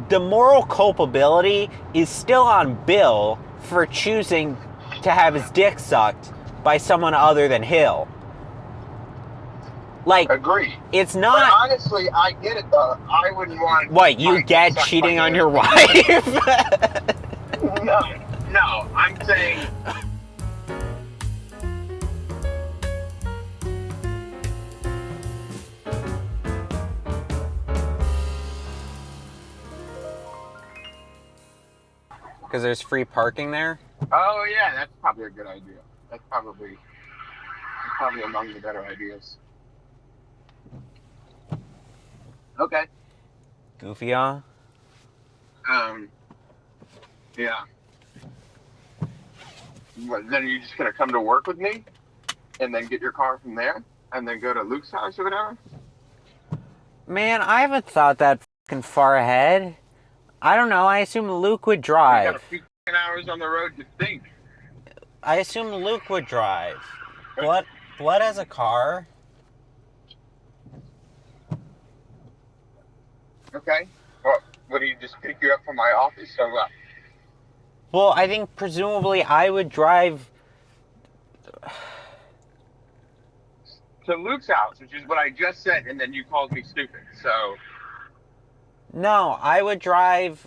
the moral culpability is still on Bill for choosing to have his dick sucked by someone other than Hill. Like, Agree. It's But not. honestly, I get it though. I wouldn't want. What, you my get dick sucked cheating by on Hill. your wife? No. I'm saying. Because there's free parking there? Oh yeah, that's probably a good idea. That's probably among the better ideas. Okay. Goofy, y'all? Yeah. What, then are you just gonna come to work with me, and then get your car from there, and then go to Luke's house or whatever? Man, I haven't thought that fucking far ahead. I don't know. I assume Luke would drive. You got a few hours on the road to think. I assume Luke would drive. Blood has a car. Okay. Well, would he just pick you up from my office or what? Well, I think presumably I would drive. To Luke's house, which is what I just said, and then you called me stupid. So. No, I would drive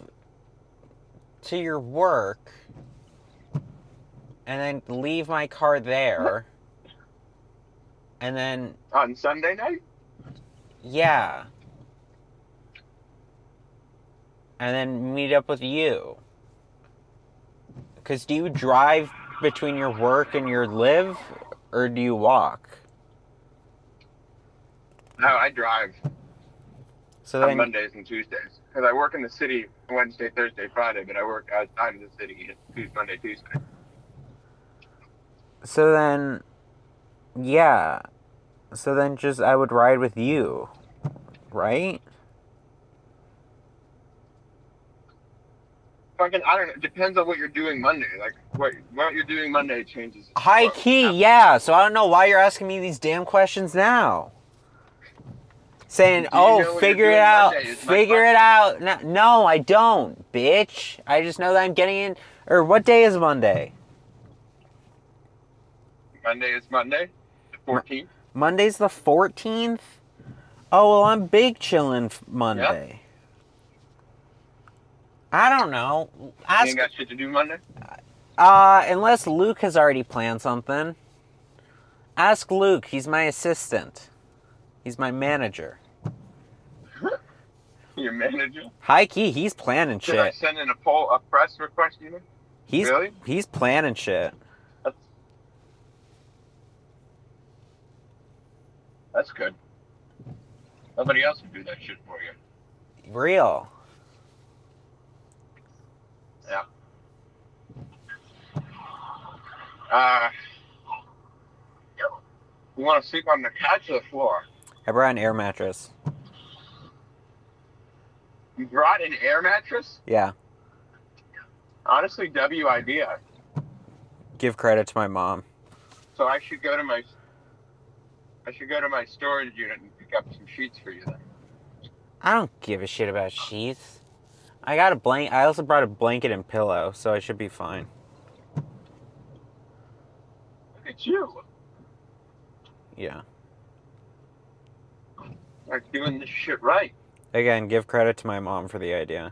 to your work and then leave my car there. And then. On Sunday night? Yeah. And then meet up with you. Because do you drive between your work and your live, or do you walk? No, I drive So on then, Mondays and Tuesdays. Because I work in the city Wednesday, Thursday, Friday, but I work outside of the city Monday, Tuesday. So then, yeah. So then just, I would ride with you, right? Fucking, I don't know. It depends on what you're doing Monday. Like, what you're doing Monday changes. High key, yeah. So I don't know why you're asking me these damn questions now. Saying, oh, figure it out. Figure it out. No, I don't, bitch. I just know that I'm getting in. Or what day is Monday? Monday is Monday, the 14th. Monday's the 14th? Oh, well, I'm big chillin' Monday. Yep. I don't know. You ain't got shit to do Monday? Unless Luke has already planned something. Ask Luke. He's my assistant. He's my manager. Your manager? High key, he's planning shit. Should I send in a press request, you know? Really? He's planning shit. That's good. Nobody else can do that shit for you. Real. Yeah. You want to sleep on the couch or the floor? I brought an air mattress. You brought an air mattress? Yeah. Honestly, W idea. Give credit to my mom. So I should go to my storage unit and pick up some sheets for you then. I don't give a shit about sheets. I got a blanket. I also brought a blanket and pillow, so I should be fine. Look at you. Yeah. Like doing this shit right. Again, give credit to my mom for the idea.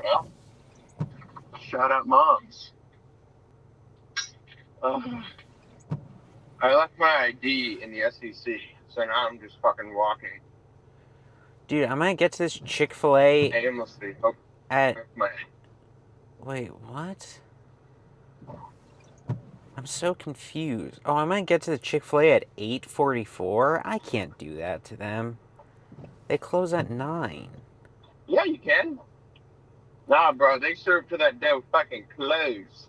Well, shout out moms. I left my ID in the SEC, so now I'm just fucking walking Dude, I might get to this Chick-fil-A aimlessly. Wait, what? I'm so confused. Oh, I might get to the Chick-fil-A at 8:44? I can't do that to them. They close at 9. Yeah, you can. Nah, bro, they serve to that damn fucking close.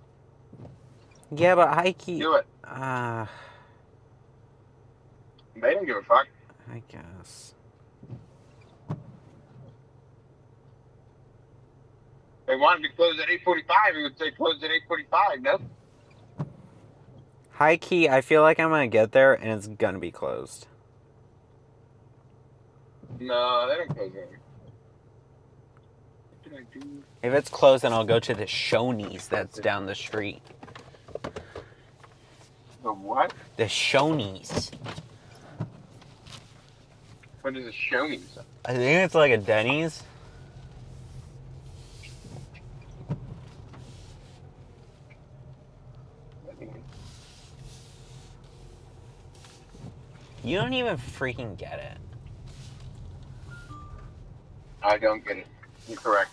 Yeah, but high key. Do it. They don't give a fuck. I guess. If they wanted to close at 8:45, it would say close at 8:45, no? High key, I feel like I'm gonna get there and it's gonna be closed. No, they don't close early. What did I do? If it's closed, then I'll go to the Shoney's that's down the street. The what? The Shoney's. What is a Shoney's? I think it's like a Denny's. You don't even freaking get it. I don't get it. You're correct.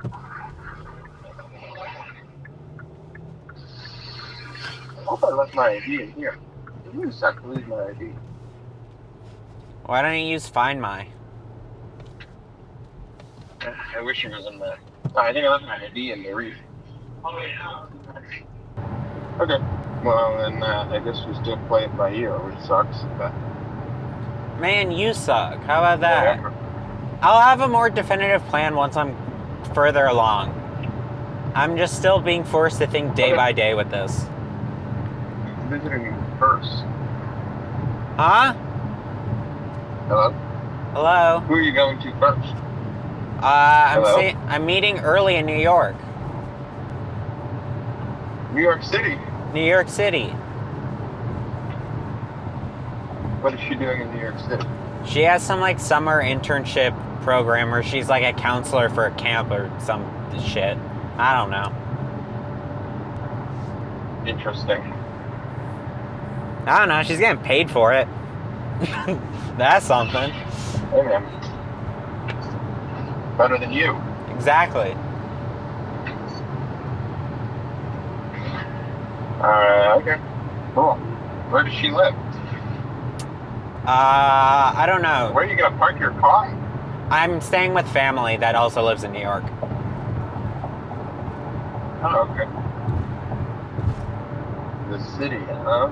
I hope I left my ID in here. It really sucks to lose my ID. Why don't you use Find My? I wish it was in there. No, I think I left my ID in the reef. Oh, yeah. Okay. Well, then I guess we still play it by ear, which sucks. But Man, you suck. How about that? whatever. I'll have a more definitive plan once I'm further along. I'm just still being forced to think day by day with this. Visiting me first. Huh? Hello? Hello? Who are you going to first? I'm Hello? I'm meeting early in New York. New York City. New York City. What is she doing in New York City? She has some like summer internship program where she's like a counselor for a camp or some shit. I don't know. Interesting. I don't know. She's getting paid for it. That's something. Hey, man. Better than you. Exactly. Okay. Cool. Where does she live? I don't know. Where are you going to park your car? I'm staying with family that also lives in New York. Oh, okay. The city, huh?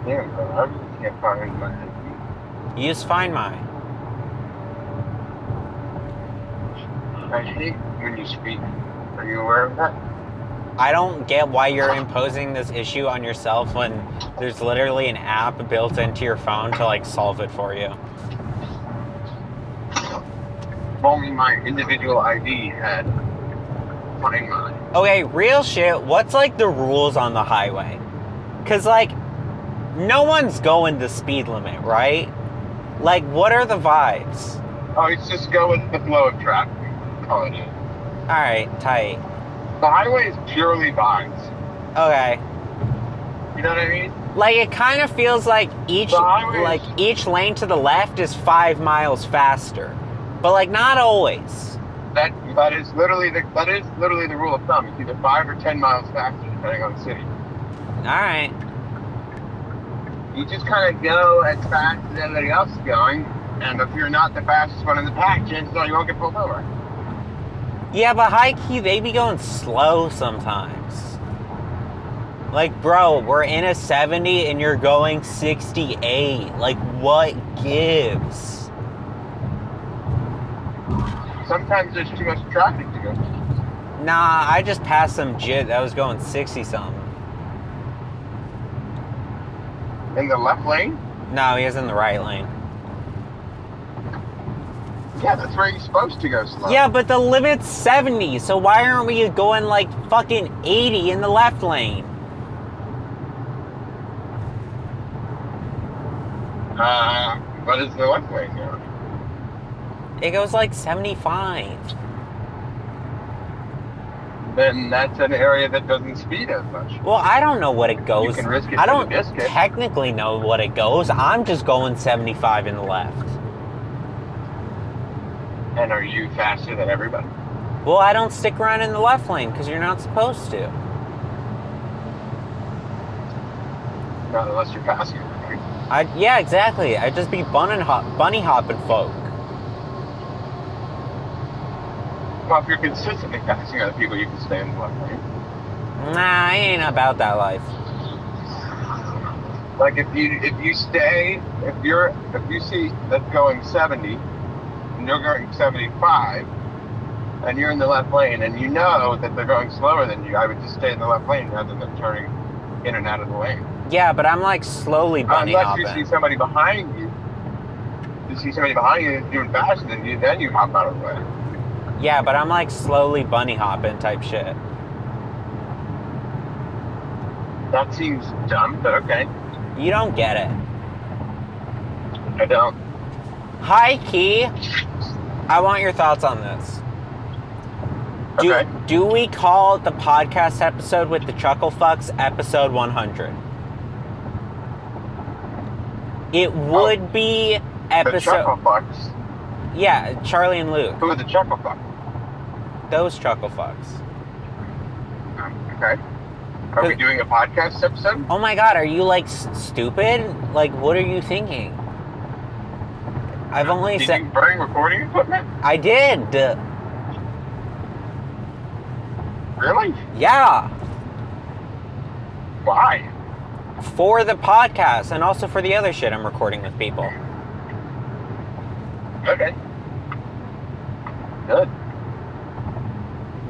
Damn, bro. I really can't find my ID. Use Find My. I hate when you speak. Are you aware of that? I don't get why you're imposing this issue on yourself when there's literally an app built into your phone to like solve it for you. If only my individual ID had Find My. Okay, real shit, what's like the rules on the highway? Cause like, no one's going the speed limit, right? Like, what are the vibes? Oh, it's just go with the flow of traffic. Call it in. Alright, tight. The highway is purely vibes. Okay. You know what I mean? Like, it kind of feels like each lane to the left is 5 miles faster. But like, not always. That is literally the rule of thumb. It's either 5 or 10 miles faster, depending on the city. Alright. You just kind of go as fast as everybody else is going, and if you're not the fastest one in the pack, chances are you won't get pulled over. Yeah, but high key, they be going slow sometimes. Like, bro, we're in a 70 and you're going 68. Like, what gives? Sometimes there's too much traffic to go. Nah, I just passed some jit that was going 60-something. In the left lane? No, he is in the right lane. Yeah, that's where you're supposed to go slow. Yeah, but the limit's 70, so why aren't we going like fucking 80 in the left lane? What is the left lane now? It goes like 75. Then that's an area that doesn't speed as much. Well, I don't know what it goes. You can risk it I for don't the biscuit. technically know what it goes. I'm just going 75 in the left. And are you faster than everybody? Well, I don't stick around in the left lane because you're not supposed to. Not unless you're passing, right? Yeah, exactly. I'd just be bunny hopping folk. Well, if you're consistently passing other people, you can stay in the left lane. Nah, I ain't about that life. Like if you see that's going 70 and you're going 75 and you're in the left lane and you know that they're going slower than you, I would just stay in the left lane rather than turning in and out of the lane. Yeah, but I'm like slowly bunny Unless hopping. you see somebody behind you. You see somebody behind you doing faster than you, then you hop out of the way. Yeah, but I'm like slowly bunny hopping type shit. That seems dumb, but okay. You don't get it. I don't. Hi, Key. I want your thoughts on this. Okay. Do we call the podcast episode with the chuckle fucks episode 100? It would be episode... The chuckle fucks. Yeah, Charlie and Luke. Who are the chuckle fucks? Those chuckle fucks. Okay. Are we doing a podcast episode? Oh my god, are you like stupid? Like, what are you thinking? I've only said... Did you bring recording equipment? I did. Really? Yeah. Why? For the podcast and also for the other shit I'm recording with people. Okay. Good.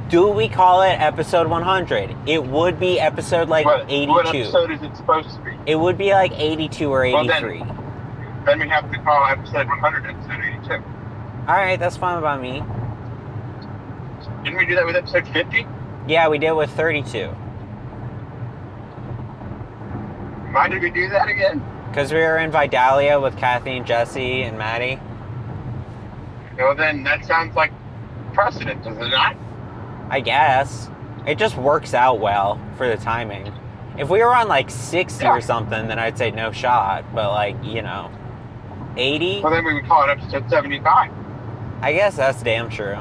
Do we call it episode 100? It would be episode like 82. What episode is it supposed to be? It would be like 82 or 83. Well, then we have to call episode 100 episode 82. Alright, that's fine by me. Didn't we do that with episode 50? Yeah, we did with 32. Why did we do that again? Because we were in Vidalia with Kathy and Jesse and Maddie. Well, then that sounds like precedent, does it not? I guess. It just works out well for the timing. If we were on like 60 or something, then I'd say no shot. But like, 80? Well, then we would call it episode 75. I guess that's damn true.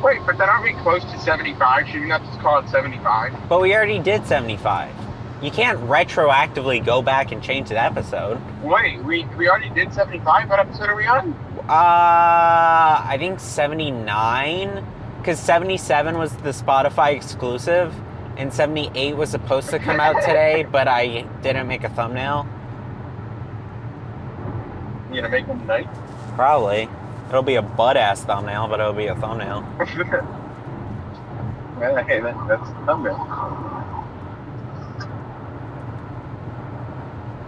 Wait, but then aren't we close to 75? Should we not just call it 75? But we already did 75. You can't retroactively go back and change the episode. Wait, we already did 75? What episode are we on? I think 79. Because 77 was the Spotify exclusive. And 78 was supposed to come out today, but I didn't make a thumbnail. You gonna make them tonight? Probably. It'll be a butt-ass thumbnail, but it'll be a thumbnail. Well, hey, that's the thumbnail.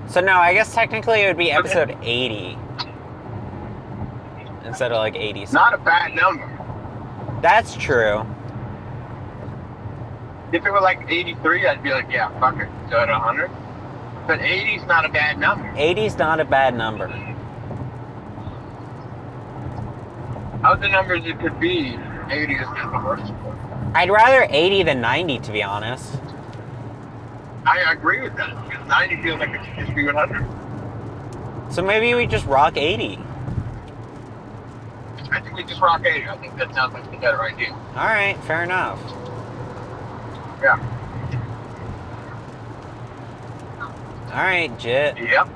So no, I guess technically it would be episode 80. Instead of like 80. Not a bad number. That's true. If it were like 83, I'd be like, yeah, fuck it, go to 100. But 80's not a bad number. 80's not a bad number. Of the numbers it could be, 80 is not the worst one. I'd rather 80 than 90, to be honest. I agree with that, because 90 feels like it should just be 100. So maybe we just rock 80. I think we just rock 80. I think that sounds like the better idea. Alright, fair enough. Yeah. Alright, Jit. Yep.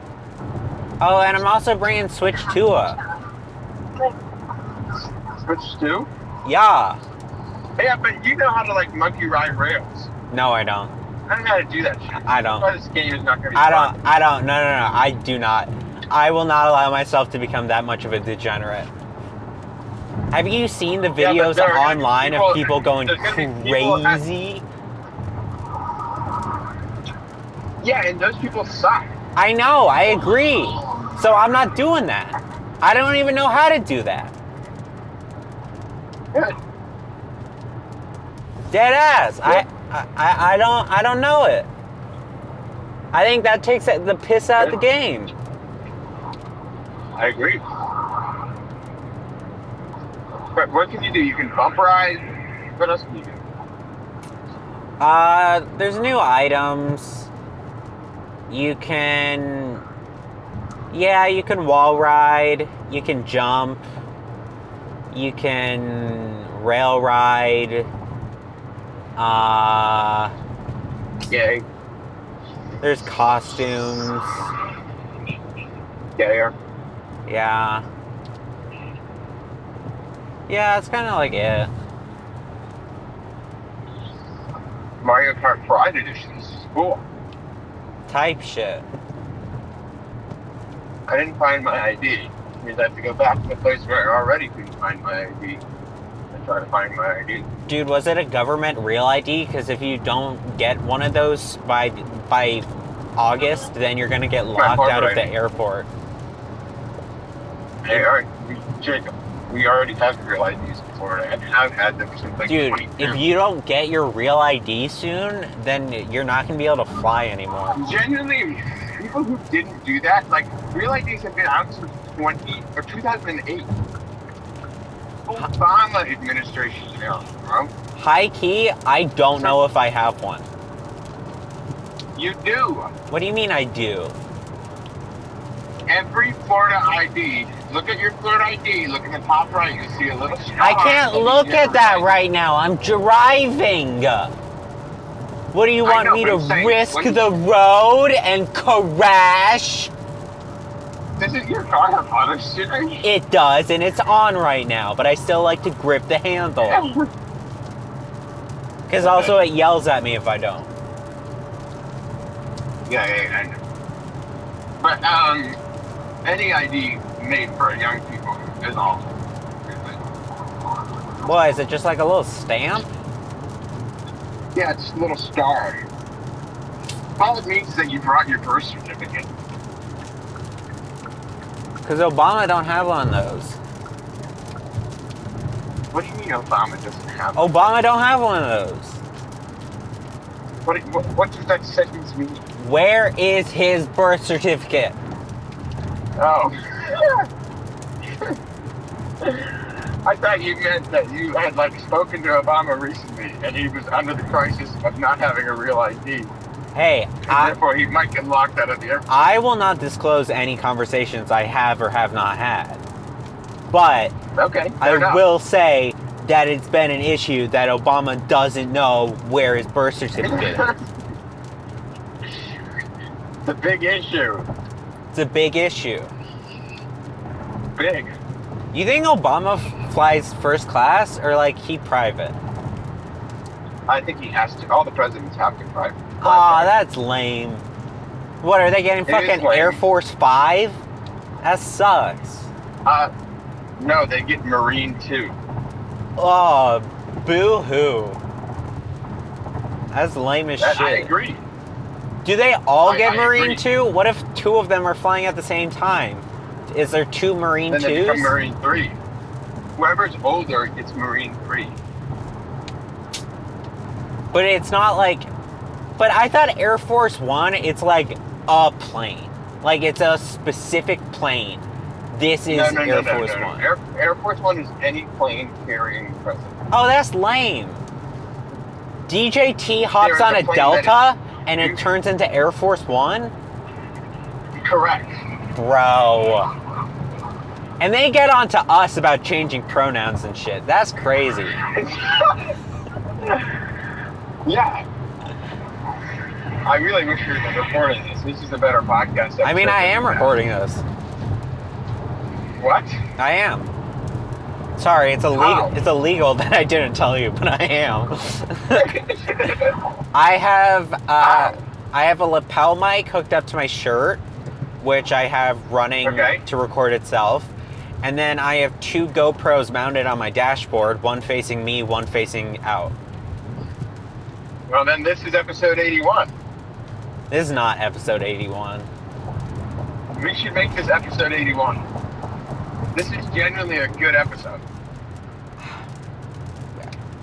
Oh, and I'm also bringing Switch tuah. Switch to? Yeah. Yeah, but you know how to like monkey ride rails. No, I don't. I don't know how to do that shit. I don't. That's why this game is not going to be I don't. No. I do not. I will not allow myself to become that much of a degenerate. Have you seen the videos online of people going crazy? Yeah, and those people suck. I know, I agree. So I'm not doing that. I don't even know how to do that. Good. Dead ass. Yeah. I don't know it. I think that takes the piss out of the game. I agree. But what can you do? You can bump ride. What else can you do? There's new items. You can... Yeah, you can wall ride. You can jump. You can rail ride. Yay. There's costumes. Gayer. Yeah. Yeah, it's kind of like it. Mario Kart Pride Edition. This is cool. Type shit. I didn't find my ID. It means I have to go back to the place where I already couldn't find my ID. And and try to find my ID. Dude, was it a government real ID? Because if you don't get one of those by August, then you're gonna get locked out of the airport. Hey, all right, Jacob, we already have real IDs in Florida, and I've had them since like Dude, 22. if you don't get your real ID soon, then you're not gonna be able to fly anymore. Genuinely, people who didn't do that, like, real IDs have been out since 2008. Obama administration now, bro. High key, I don't know if I have one. You do. What do you mean I do? Every Florida ID, look at your Florida ID, look in the top right, you see a little star. I can't look at that right now. I'm driving. What do you want me to risk the road and crash? Doesn't your car have auto steering? It does, and it's on right now, but I still like to grip the handle. Because also it yells at me if I don't. Yeah, I know. But, any ID made for young people is awful. What, is it just like a little stamp? Yeah, it's a little star. All it means is that you brought your birth certificate. Because Obama don't have one of those. What do you mean Obama doesn't have one? Obama don't have one of those. What does that sentence mean? Where is his birth certificate? Oh. I thought you meant that you had, like, spoken to Obama recently, and he was under the crisis of not having a real ID. Hey, therefore he might get locked out of the airport. I will not disclose any conversations I have or have not had. But okay, I will say that it's been an issue that Obama doesn't know where his birth certificate is. It's a big issue. It's a big issue. Big. You think Obama flies first class or like he private? I think he has to. All the presidents have to private. Aw, that's lame. What, are they getting fucking Air Force 5? That sucks. No, they get Marine 2. Oh, boo-hoo. That's lame as shit. I agree. Do they all get Marine 2? What if 2 of them are flying at the same time? Is there 2 Marine 2s? Then they become Marine 3. Whoever's older gets Marine 3. But it's not like... But I thought Air Force 1, it's like a plane. Like, it's a specific plane. This is Air Force 1. Air Force 1 is any plane carrying the president. Oh, that's lame. DJT hops on a Delta and it turns into Air Force 1? Correct. Bro. And they get on to us about changing pronouns and shit. That's crazy. Yeah. I really wish you were recording this. This is a better podcast. I mean, I am recording this. What? I am. Sorry, it's illegal. It's illegal that I didn't tell you, but I am. I have a lapel mic hooked up to my shirt, which I have running to record itself. And then I have 2 GoPros mounted on my dashboard, one facing me, one facing out. Well, then this is episode 81. This is not episode 81. We should make this episode 81. This is genuinely a good episode.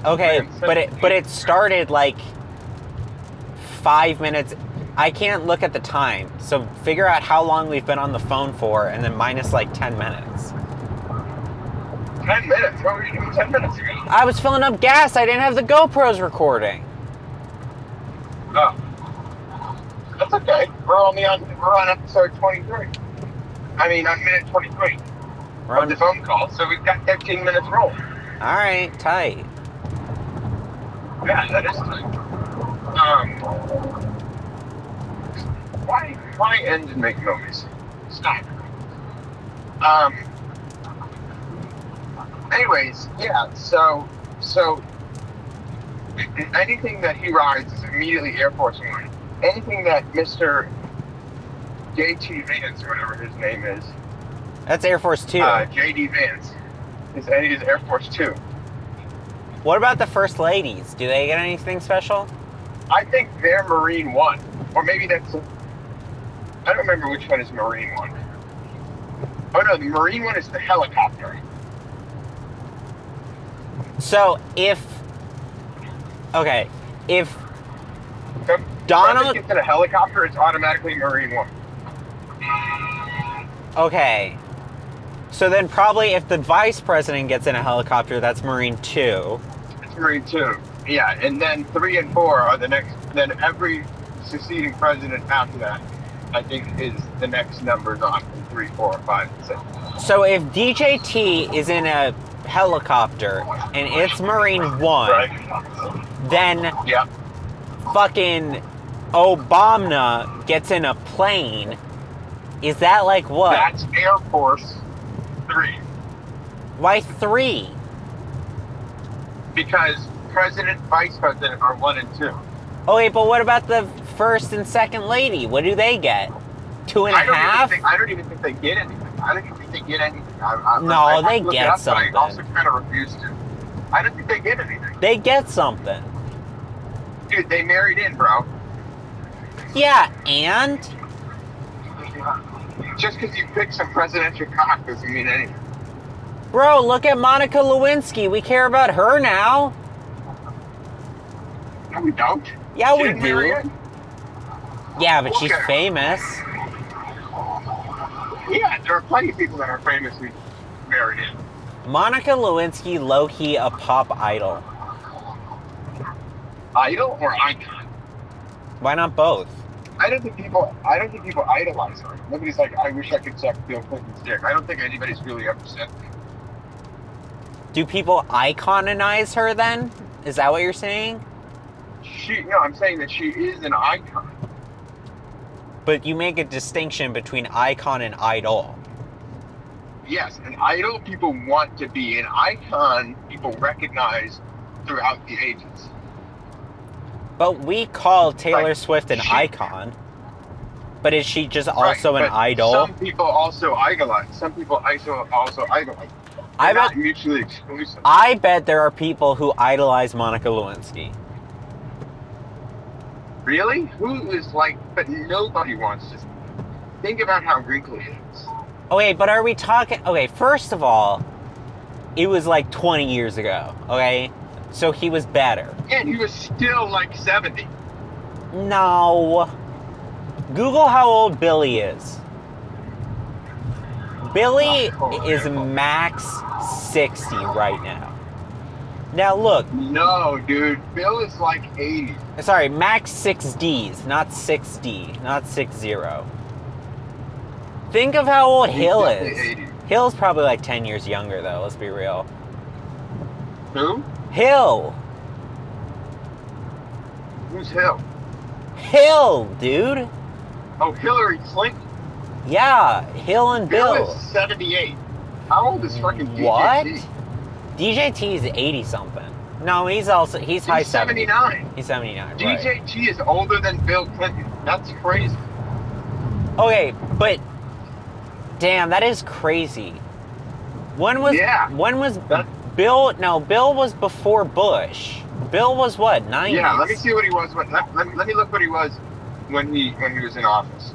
Okay, but it started like 5 minutes. I can't look at the time, so figure out how long we've been on the phone for, and then minus like 10 minutes. 10 minutes? What were you doing 10 minutes ago? I was filling up gas. I didn't have the GoPros recording. Oh. That's okay. We're on episode 23. I mean, on minute 23 of the phone call, so we've got 15 minutes roll. All right, tight. Yeah, that is tight. Why end and make noise? Stop. Anyways, yeah. So anything that he rides is immediately Air Force One. Anything that Mr. J.T. Vance, or whatever his name is. That's Air Force 2. J.D. Vance is Air Force 2. What about the first ladies? Do they get anything special? I think they're Marine 1. Or maybe that's... I don't remember which one is Marine 1. Oh no, the Marine 1 is the helicopter. So if... Okay, if So Donald... if gets in a helicopter, it's automatically Marine 1. Okay. So then probably if the vice president gets in a helicopter, that's Marine 2. It's Marine 2. Yeah, and then 3 and 4 are the next. Then every succeeding president after that, I think, is the next numbers on 3, 4, 5, and 6. So if DJT is in a helicopter and it's Marine 1, Right. then Yeah. fucking Obama gets in a plane. Is that like what? That's Air Force 3. Why 3? Because president, vice president are 1 and 2. Oh wait, but what about the first and second lady? What do they get? 2.5? I don't even think they get anything. I don't even think they get anything. No, they get something. But I also kind of refuse to. I don't think they get anything. They get something. Dude, they married in, bro. Yeah, and? Just because you pick some presidential cock doesn't mean anything. Bro, look at Monica Lewinsky. We care about her now. No, we don't. Yeah, She we didn't marry do. in. Yeah, but she's Okay. famous. Yeah, there are plenty of people that are famous who married in. Monica Lewinsky, low-key a pop idol. Idol or icon? Why not both? I don't think people idolize her. Nobody's like, I wish I could suck Bill Clinton's dick. I don't think anybody's really ever said that. Do people iconinize her then? Is that what you're saying? No, I'm saying that she is an icon. But you make a distinction between icon and idol. Yes, an idol people want to be. An icon people recognize throughout the ages. But we call Taylor Like, Swift an she- icon. But is she just also Right, an but idol? Some people also idolize. Some people also idolize. I They're bet- not mutually exclusive. I bet there are people who idolize Monica Lewinsky. Really? Who is like, but nobody wants to. Think about how wrinkly it is. Okay, but are we talking... Okay, first of all, it was like 20 years ago, okay? So he was better. And he was still like 70. No. Google how old Billy is. Billy is max 60 right now. Now look. No, dude. Bill is like 80. Sorry, max 6Ds, not 6D, not 60. Think of how old He's Hill definitely is. 80. Hill's probably like 10 years younger though, let's be real. Who? Hill! Who's Hill? Hill, dude! Oh, Hillary Clinton. Yeah, Hill and Bill Bill. is 78. How old is fucking DJT? What? DJT is 80 something. No, he's high 70s. 79. He's 79, right. DJT is older than Bill Clinton. That's crazy. Okay, but damn, that is crazy. When was That- Bill? No, Bill was before Bush. Bill was what, 90s? Yeah, let me see what he was. Let me look what he was when he was in office.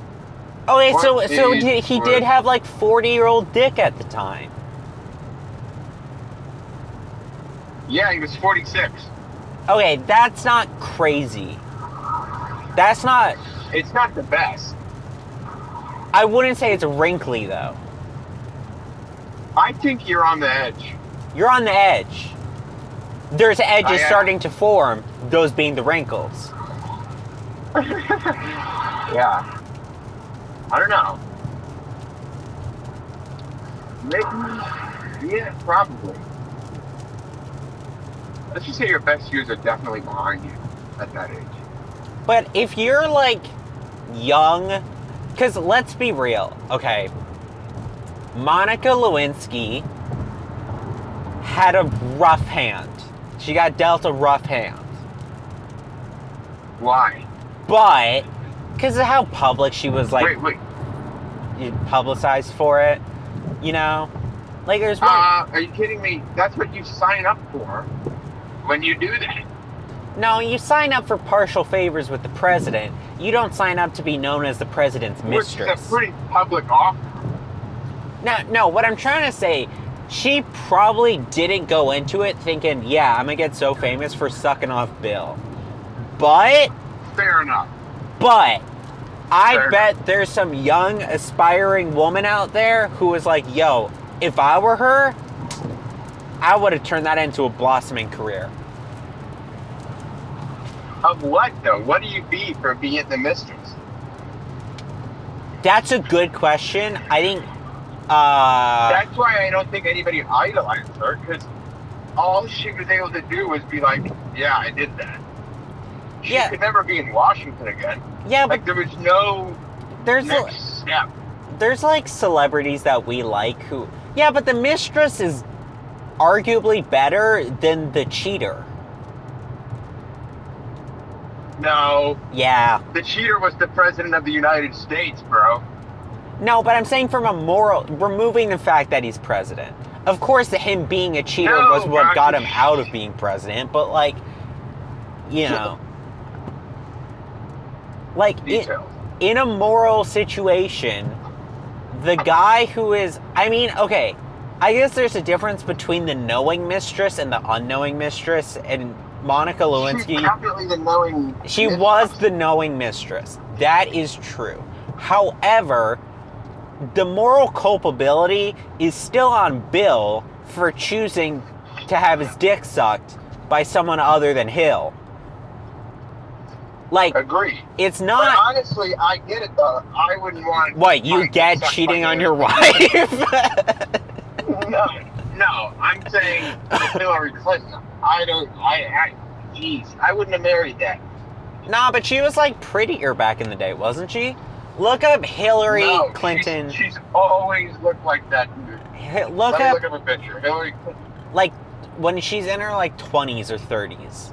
Okay, so What he is- did have like 40-year-old dick at the time. Yeah, he was 46. Okay, that's not crazy. That's not. It's not the best. I wouldn't say it's wrinkly though. I think you're on the edge. You're on the edge. There's edges I am. starting to form, those being the wrinkles. Yeah. I don't know. Maybe. Yeah, probably. Let's just say your best years are definitely behind you at that age. But if you're like young, because let's be real, okay? Monica Lewinsky had a rough hand. She got dealt a rough hand. Why? But, because of how public she was, like, Wait. publicized for it, you know? Like, there's one... Are you kidding me? That's what you sign up for. when you do that. No, you sign up for partial favors with the president. You don't sign up to be known as the president's mistress. Which is a pretty public offer. No, what I'm trying to say, she probably didn't go into it thinking, yeah, I'm going to get so famous for sucking off Bill. But... Fair enough. But... I bet there's some young, aspiring woman out there who was like, yo, if I were her, I would have turned that into a blossoming career. Of what, though? What do you be for being the mistress? That's a good question. I think... That's why I don't think anybody idolized her, because all she was able to do was be like, yeah, I did that. She could never be in Washington again. Yeah, but there was no next step. There's like celebrities that we like who... Yeah, but the mistress is arguably better than the cheater. No. Yeah. The cheater was the president of the United States, bro. No, but I'm saying from a moral... Removing the fact that he's president. Of course, him being a cheater was what got him out of being president, but like, you know... Like, in a moral situation, the guy who is... I mean, okay, I guess there's a difference between the knowing mistress and the unknowing mistress, and Monica Lewisnky... She's definitely the knowing She was the knowing mistress. That is true. However, the moral culpability is still on Bill for choosing to have his dick sucked by someone other than Hill. Like, agree. It's not... But honestly, I get it, though. I wouldn't want... What, you get cheating on your wife? No, I'm saying Hillary Clinton. Jeez, I wouldn't have married that. Nah, but she was, like, prettier back in the day, wasn't she? Look up Hillary Clinton. She's always looked like that. Look up a picture. Hillary Clinton. Like, when she's in her, like, 20s or 30s.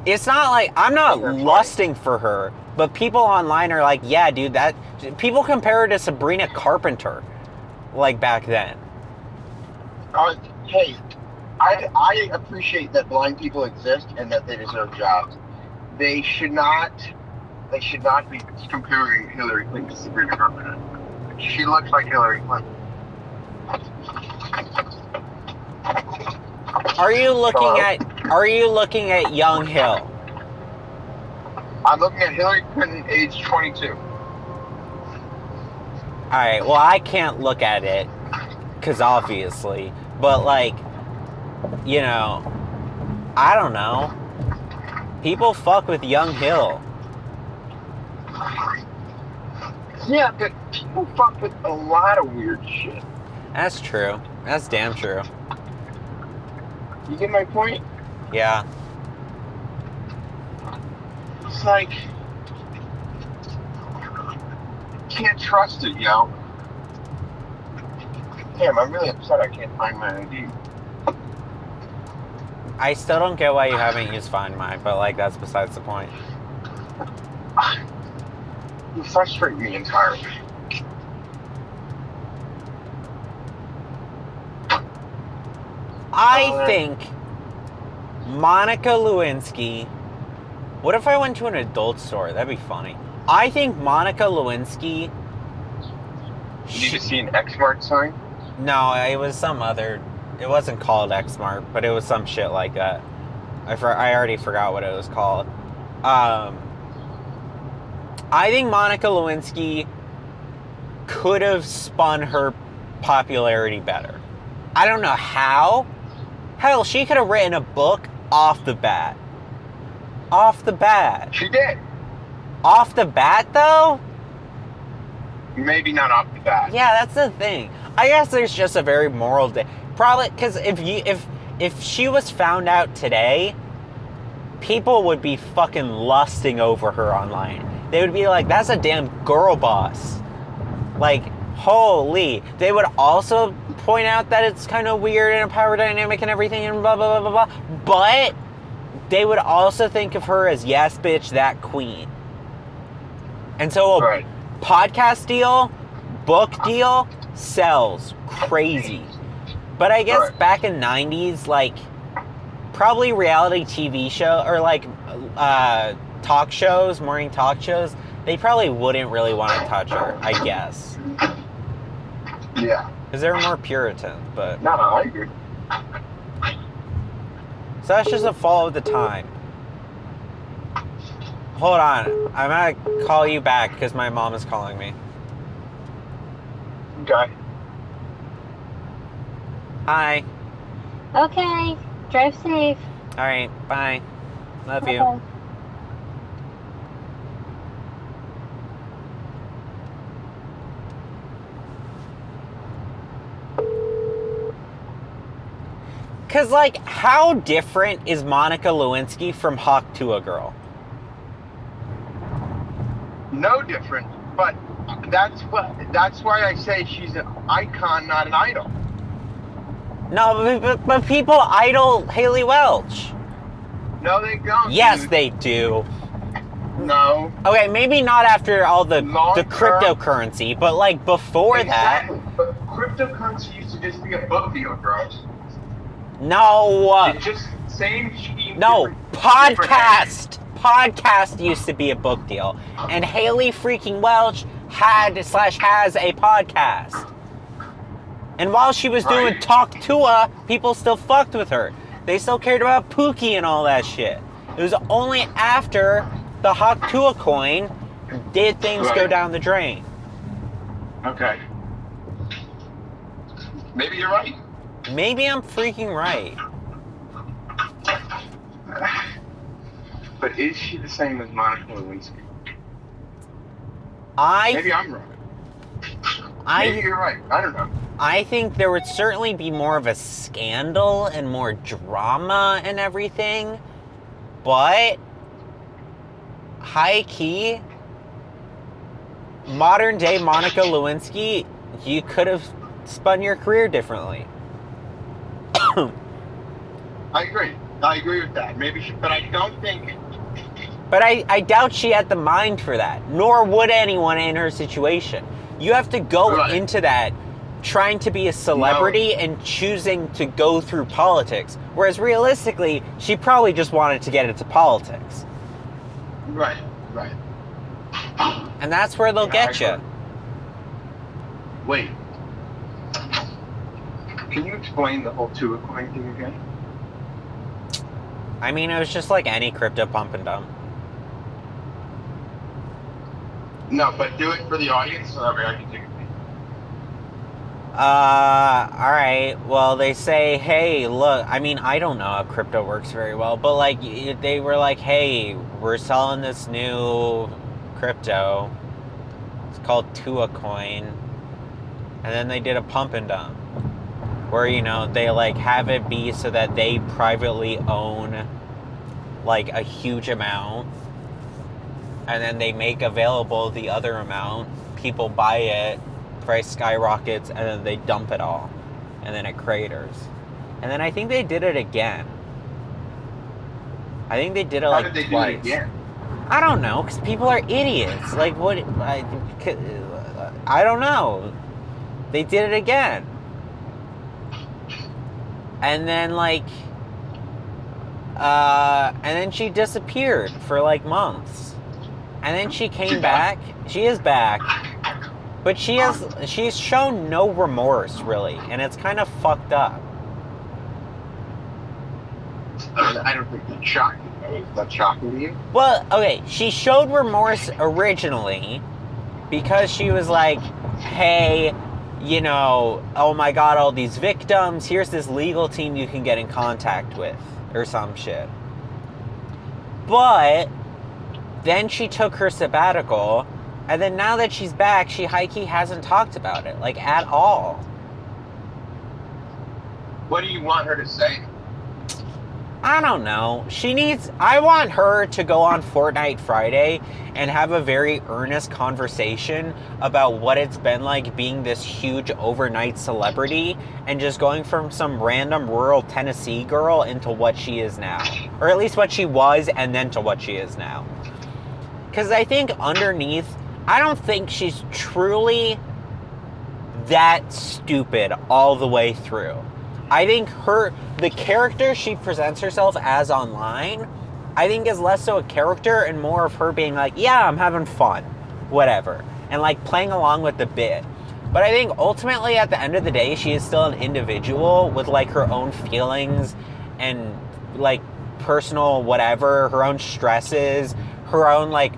It's not like, I'm not lusting for her, but people online are like, yeah, dude, that... People compare her to Sabrina Carpenter, like, back then. Hey, I appreciate that blind people exist and that they deserve jobs. They should not be comparing Hillary Clinton to Sabrina Carpenter. She looks like Hillary Clinton. Are you looking at young Hill? I'm looking at Hillary Clinton, age 22. Alright, well, I can't look at it, because obviously, but, like, you know, I don't know. People fuck with young Hill. Yeah, but people fuck with a lot of weird shit. That's true. That's damn true. You get my point? Yeah. It's like, can't trust it, yo. Damn, I'm really upset I can't find my ID. I still don't get why you haven't used Find My, but, like, that's besides the point. You frustrate me entirely. I think Monica Lewinsky... What if I went to an adult store? That'd be funny. I think Monica Lewinsky... Did you see an X-Mart sign? No, it was some other... It wasn't called X-Mart, but it was some shit like that. I already forgot what it was called. I think Monica Lewinsky could have spun her popularity better. I don't know how. Hell, she could have written a book off the bat. Off the bat. She did. Off the bat, though? Maybe not off the bat. Yeah, that's the thing. I guess there's just a very moral day. Probably, because if she was found out today, people would be fucking lusting over her online. They would be like, that's a damn girl boss. Like, holy. They would also point out that it's kind of weird and a power dynamic and everything and blah, blah, blah, blah, blah. But they would also think of her as, yes, bitch, that queen. And so a podcast deal, book deal, sells crazy. But I guess back in 90s, like, probably reality TV show or like talk shows, morning talk shows. They probably wouldn't really want to touch her, I guess. Yeah. Because they're more Puritan, but... No, I agree. So that's just a fall of the time. Hold on. I'm gonna call you back because my mom is calling me. Okay. Hi. Okay. Drive safe. Alright, bye. Love Bye-bye. you. Because, like, how different is Monica Lewinsky from tuah girl? No different, but that's why I say she's an icon, not an idol. No, but people idol Hailey Welch. No, they don't. Yes, dude. they do. No. Okay, maybe not after all the Long-term. cryptocurrency, but, like, before Exactly. But cryptocurrency used to just be a book deal, bro. that... No. It's just same scheme. No, different podcast. Podcast used to be a book deal. And Hailey freaking Welch has a podcast. And while she was doing Right. Talk Tuah, people still fucked with her. They still cared about Pookie and all that shit. It was only after the Tuah coin did things go Right. down the drain. Okay. Maybe you're right. Maybe I'm freaking right. But is she the same as Monica Lewinsky? Maybe I'm wrong. Maybe you're right. I don't know. I think there would certainly be more of a scandal and more drama and everything, but high key, modern day Monica Lewinsky, you could have spun your career differently. I agree. I agree with that. Maybe, but I don't think. But I doubt she had the mind for that, nor would anyone in her situation. You have to go Right. into that trying to be a celebrity and choosing to go through politics. Whereas realistically, she probably just wanted to get into politics. Right. Right. And that's where they'll Yeah, get I you. agree. Wait. Can you explain the whole tuah coin thing again? I mean, it was just like any crypto pump and dump. No, but do it for the audience so that way I can take a peek. Alright. Well, they say, hey, look, I mean, I don't know how crypto works very well, but like, they were like, hey, we're selling this new crypto. It's called tuah coin. And then they did a pump and dump. Where, you know, they like have it be so that they privately own like a huge amount. And then they make available the other amount. People buy it, price skyrockets, and then they dump it all. And then it craters. And then I think they did it again. I think they did it like How did they twice. do it again? I don't know, because people are idiots. Like, what? I don't know. They did it again. And then, like, and then she disappeared for, like, months. And then she came back. She is back. But she's shown no remorse, really. And it's kind of fucked up. I don't think that's shocking. Is that shocking to you? Well, okay, she showed remorse originally because she was like, hey, you know, oh my god, all these victims, here's this legal team you can get in contact with, or some shit. But then she took her sabbatical, and then now that she's back, she high-key hasn't talked about it, like, at all. What do you want her to say? I don't know. I want her to go on Fortnite Friday and have a very earnest conversation about what it's been like being this huge overnight celebrity and just going from some random rural Tennessee girl into what she is now. Or at least what she was and then to what she is now. Because I think underneath, I don't think she's truly that stupid all the way through. I think the character she presents herself as online, I think is less so a character and more of her being like, yeah, I'm having fun, whatever, and like playing along with the bit. But I think ultimately at the end of the day, she is still an individual with like her own feelings and like personal whatever, her own stresses, her own like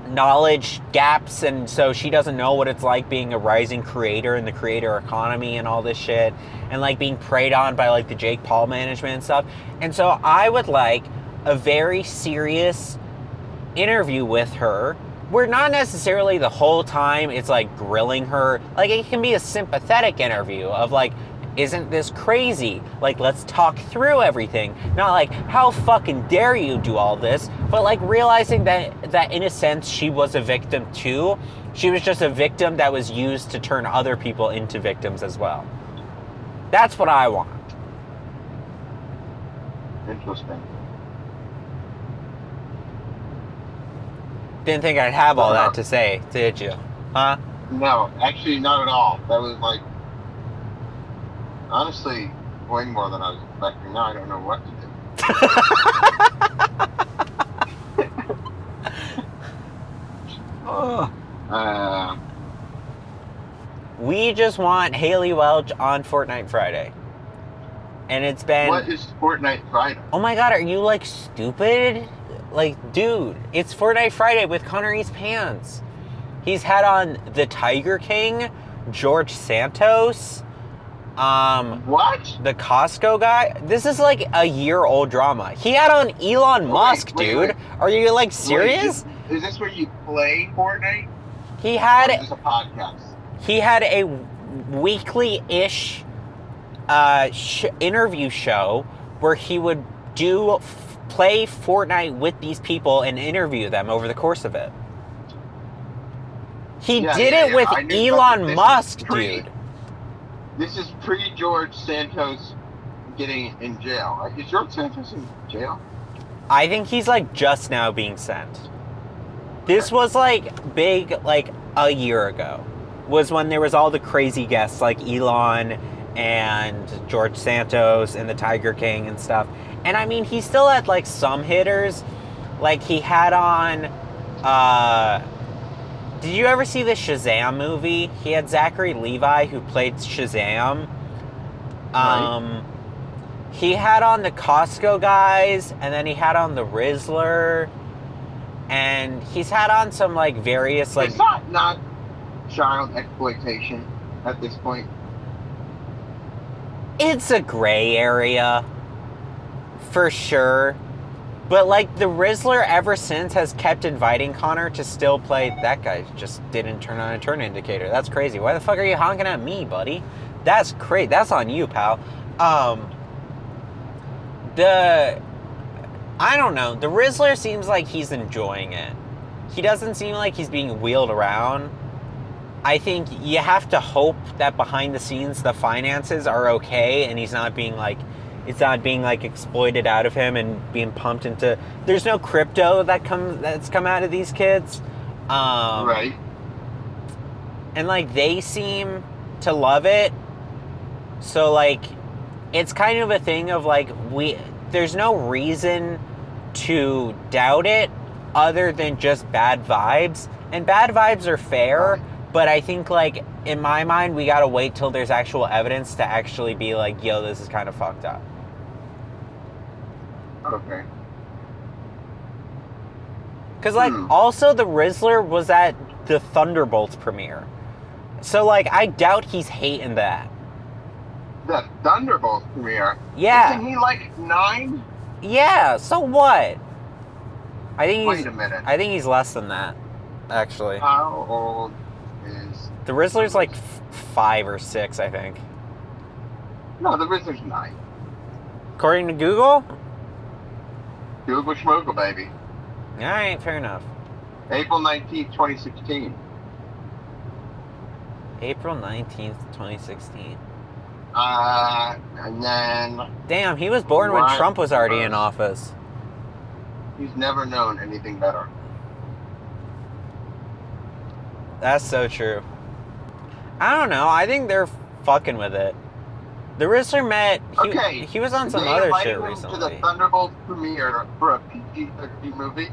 knowledge gaps, and so she doesn't know what it's like being a rising creator in the creator economy and all this shit, and like being preyed on by like the Jake Paul management and stuff. And so I would like a very serious interview with her where not necessarily the whole time it's like grilling her. Like it can be a sympathetic interview of like, isn't this crazy? Like, let's talk through everything. Not like, how fucking dare you do all this? But like realizing that in a sense she was a victim too. She was just a victim that was used to turn other people into victims as well. That's what I want. Interesting. Didn't think I'd have all that to say, did you? Huh? No, actually not at all. That was like, honestly, way more than I was expecting. Now I don't know what to do. We just want Hailey Welch on Fortnite Friday. And it's been... What is Fortnite Friday? Oh my god, are you like stupid? Like, dude, it's Fortnite Friday with Connor East Pants. He's had on the Tiger King, George Santos, what? The Costco guy. This is like a year-old drama. He had on Elon Musk, dude. Are you like serious? Is this where you play Fortnite? He had... Or is this a podcast? He had a weekly-ish interview show where he would play Fortnite with these people and interview them over the course of it. He did it with Elon Musk, dude. This is pre-George Santos getting in jail. Is George Santos in jail? I think he's like just now being sent. This was like big like a year ago. Was when there was all the crazy guests like Elon and George Santos and the Tiger King and stuff. And I mean, he still had like some hitters. Like he had on, did you ever see the Shazam movie? He had Zachary Levi who played Shazam. Right. He had on the Costco guys, and then he had on the Rizzler. And he's had on some like various like... Is that not child exploitation at this point? It's a gray area. For sure. But like the Rizzler ever since has kept inviting Connor to still play. That guy just didn't turn on a turn indicator. That's crazy. Why the fuck are you honking at me, buddy? That's crazy. That's on you, pal. I don't know. The Rizzler seems like he's enjoying it. He doesn't seem like he's being wheeled around. I think you have to hope that behind the scenes the finances are okay and he's not being like, it's not being like exploited out of him and being pumped into... There's no crypto that's come out of these kids. Right. And like they seem to love it. So like it's kind of a thing of like there's no reason to doubt it other than just bad vibes. And bad vibes are fair, but I think like in my mind we gotta wait till there's actual evidence to actually be like, yo, this is kind of fucked up. Okay. Because like also the Rizzler was at the Thunderbolts premiere. So like I doubt he's hating that. The Thunderbolts premiere? Yeah. Isn't he like 9? Yeah, so what? Wait a minute. I think he's less than that, actually. How old is... The Rizzler's like 5 or 6, I think. No, the Rizzler's 9. According to Google? Google Schmoogle, baby. Alright, fair enough. April 19th, 2016. April 19th, 2016. And then... Damn, he was born when Trump was already in office. He's never known anything better. That's so true. I don't know, I think they're fucking with it. The Rizzler met. He was on some other shit him recently. To the Thunderbolt premiere for a PG-13 movie.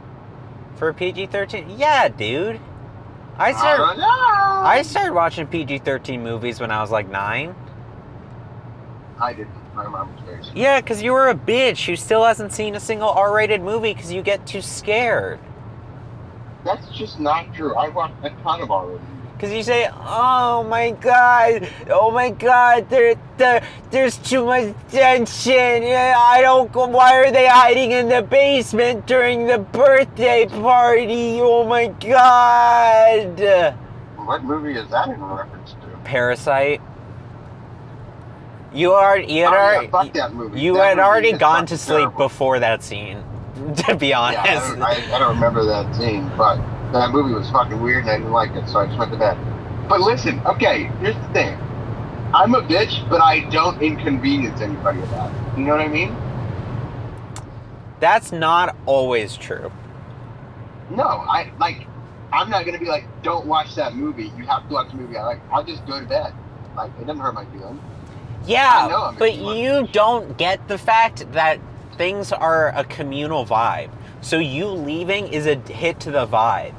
For a PG-13? Yeah, dude. I started watching PG-13 movies when I was like 9. I didn't. My mom was very scared. Yeah, because you were a bitch who still hasn't seen a single R-rated movie because you get too scared. That's just not true. I watched a ton of R-rated movies. Because you say, oh my god, there's too much tension. Why are they hiding in the basement during the birthday party? Oh my god. What movie is that in reference to? Parasite. You had already gone to sleep terrible. Before that scene, to be honest. Yeah, I don't remember that scene, but that movie was fucking weird and I didn't like it, so I just went to bed. But listen, okay, here's the thing. I'm a bitch, but I don't inconvenience anybody about it. You know what I mean? That's not always true. No, I'm not gonna be like, don't watch that movie. You have to watch the movie. I'll just go to bed. Like, it doesn't hurt my feelings. Yeah, but you don't get the fact that things are a communal vibe. So you leaving is a hit to the vibe.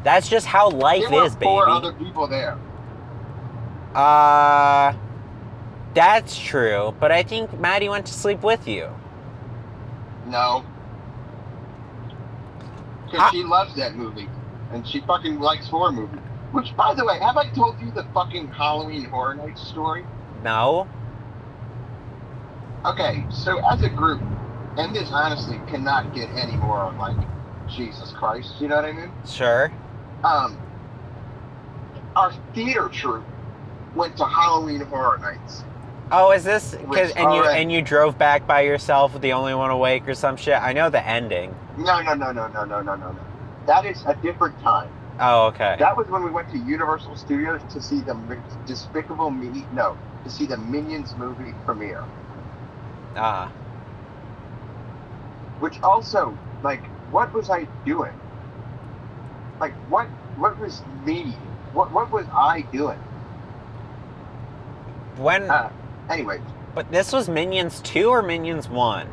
That's just how life is, baby. There were 4 other people there. That's true, but I think Maddie went to sleep with you. No. Because she loves that movie. And she fucking likes horror movies. Which, by the way, have I told you the fucking Halloween Horror Nights story? No. Okay, so as a group, and this honestly cannot get any more like Jesus Christ, you know what I mean? Sure. Our theater troupe went to Halloween Horror Nights. Oh, is this because and you drove back by yourself, the only one awake or some shit? I know the ending. No. That is a different time. Oh, okay. That was when we went to Universal Studios to see the to see the Minions movie premiere. Ah. Which also, like, what was I doing? Like, what was me? What was I doing? When? Anyway. But this was Minions 2 or Minions 1?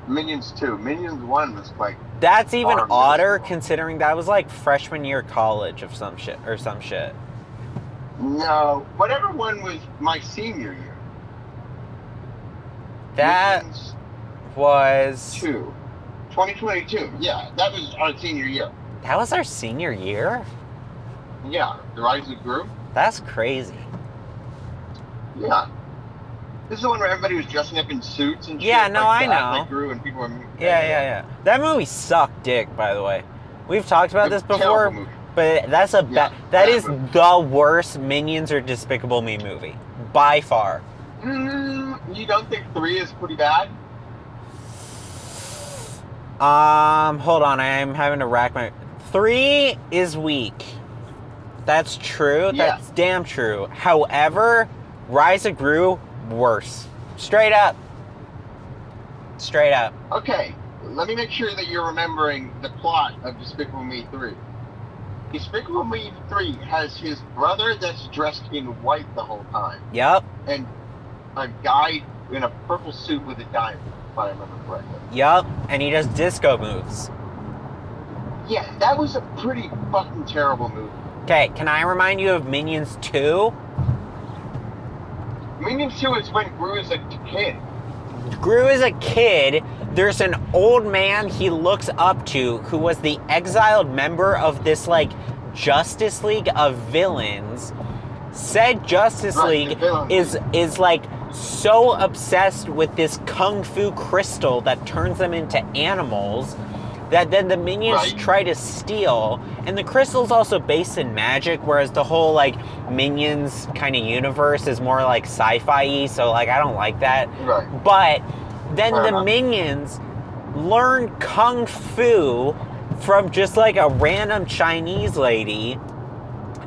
Minions 2. Minions 1 was like... That's even odder considering that was like freshman year college of some shit. No. Whatever one was my senior year. That Minions was... 2022. Yeah, that was our senior year. That was our senior year? Yeah, The Rise of Gru. That's crazy. Yeah. This is the one where everybody was dressing up in suits and shit. Yeah, no, like, I know. Like Gru and people were... Yeah. That movie sucked dick, by the way. We've talked about this before, but that's that is the worst Minions or Despicable Me movie. By far. You don't think 3 is pretty bad? Hold on, I'm having to rack my... 3 is weak. That's true. Yeah. That's damn true. However, Rise of Gru, worse. Straight up. Okay, let me make sure that you're remembering the plot of Despicable Me 3. Despicable Me 3 has his brother that's dressed in white the whole time. Yep. And a guy in a purple suit with a diamond, if I remember correctly. Yep, and he does disco moves. Yeah, that was a pretty fucking terrible movie. Okay, can I remind you of Minions 2? Minions 2 is when Gru is a kid. Gru is a kid. There's an old man he looks up to who was the exiled member of this, like, Justice League of villains. Said Justice League is like so obsessed with this kung fu crystal that turns them into animals that then the minions try to steal. And the crystal's also based in magic, whereas the whole, like, Minions kind of universe is more, like, sci-fi-y, so, like, I don't like that. Right. But then the minions learn kung fu from just, like, a random Chinese lady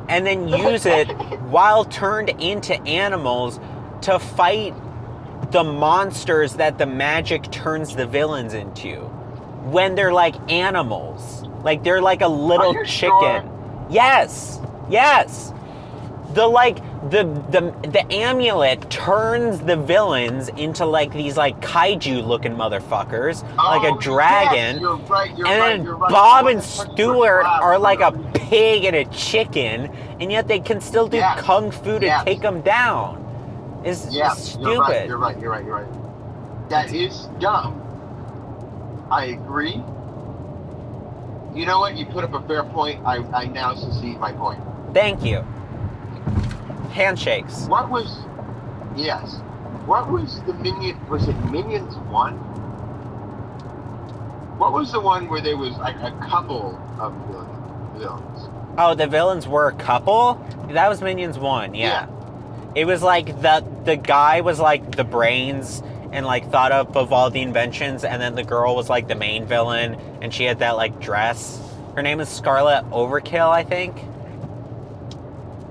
and then use it while turned into animals to fight the monsters that the magic turns the villains into. When they're like animals. Like they're like a little chicken. Sure? Yes. the amulet turns the villains into like these like kaiju looking motherfuckers, like a dragon. Yes, you're right, and then Bob and Stewart are like a pig and a chicken, and yet they can still do kung fu to take them down. It's stupid. You're right. That is dumb. I agree. You know what? You put up a fair point. I now secede my point. Thank you. Handshakes. What was the Minion? Was it Minions 1? What was the one where there was like a couple of villains? Oh, the villains were a couple? That was Minions 1, yeah. It was like the guy was like the brains and like thought up of all the inventions, and then the girl was like the main villain, and she had that like dress. Her name is Scarlet Overkill, I think.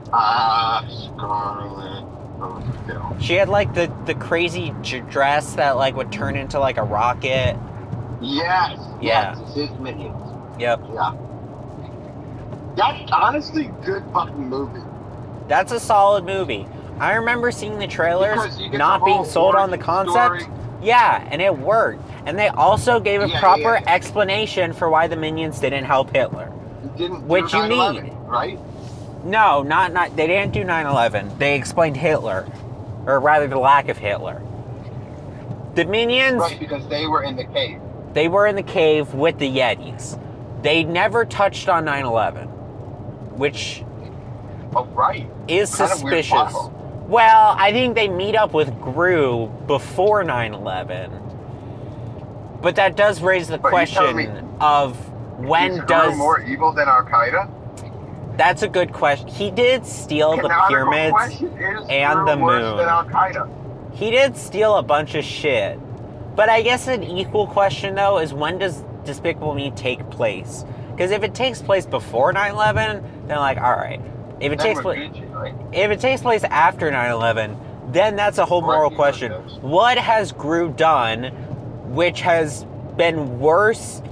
Scarlet Overkill. She had like the crazy dress that like would turn into like a rocket. Yes. Yeah. Yes, it's his Minions. Yep. Yeah. That's honestly a good fucking movie. That's a solid movie. I remember seeing the trailers not being sold on the concept. Story. Yeah, and it worked. And they also gave a proper explanation for why the Minions didn't help Hitler. Which you need. Right? No, not they didn't do 9/11. They explained Hitler. Or rather the lack of Hitler. The Minions... Right, because they were in the cave. They were in the cave with the Yetis. They never touched on 9/11. Which... Oh, right. Is suspicious. Well, I think they meet up with Gru before 9/11. But that does raise the question of when does... Is Gru more evil than Al-Qaeda? That's a good question. He did steal the pyramids and the moon. Than Al-Qaeda? He did steal a bunch of shit. But I guess an equal question, though, is when does Despicable Me take place? Because if it takes place before 9/11, then like, all right. If it takes place after 9/11, then that's a whole moral question. What has Gru done which has been worse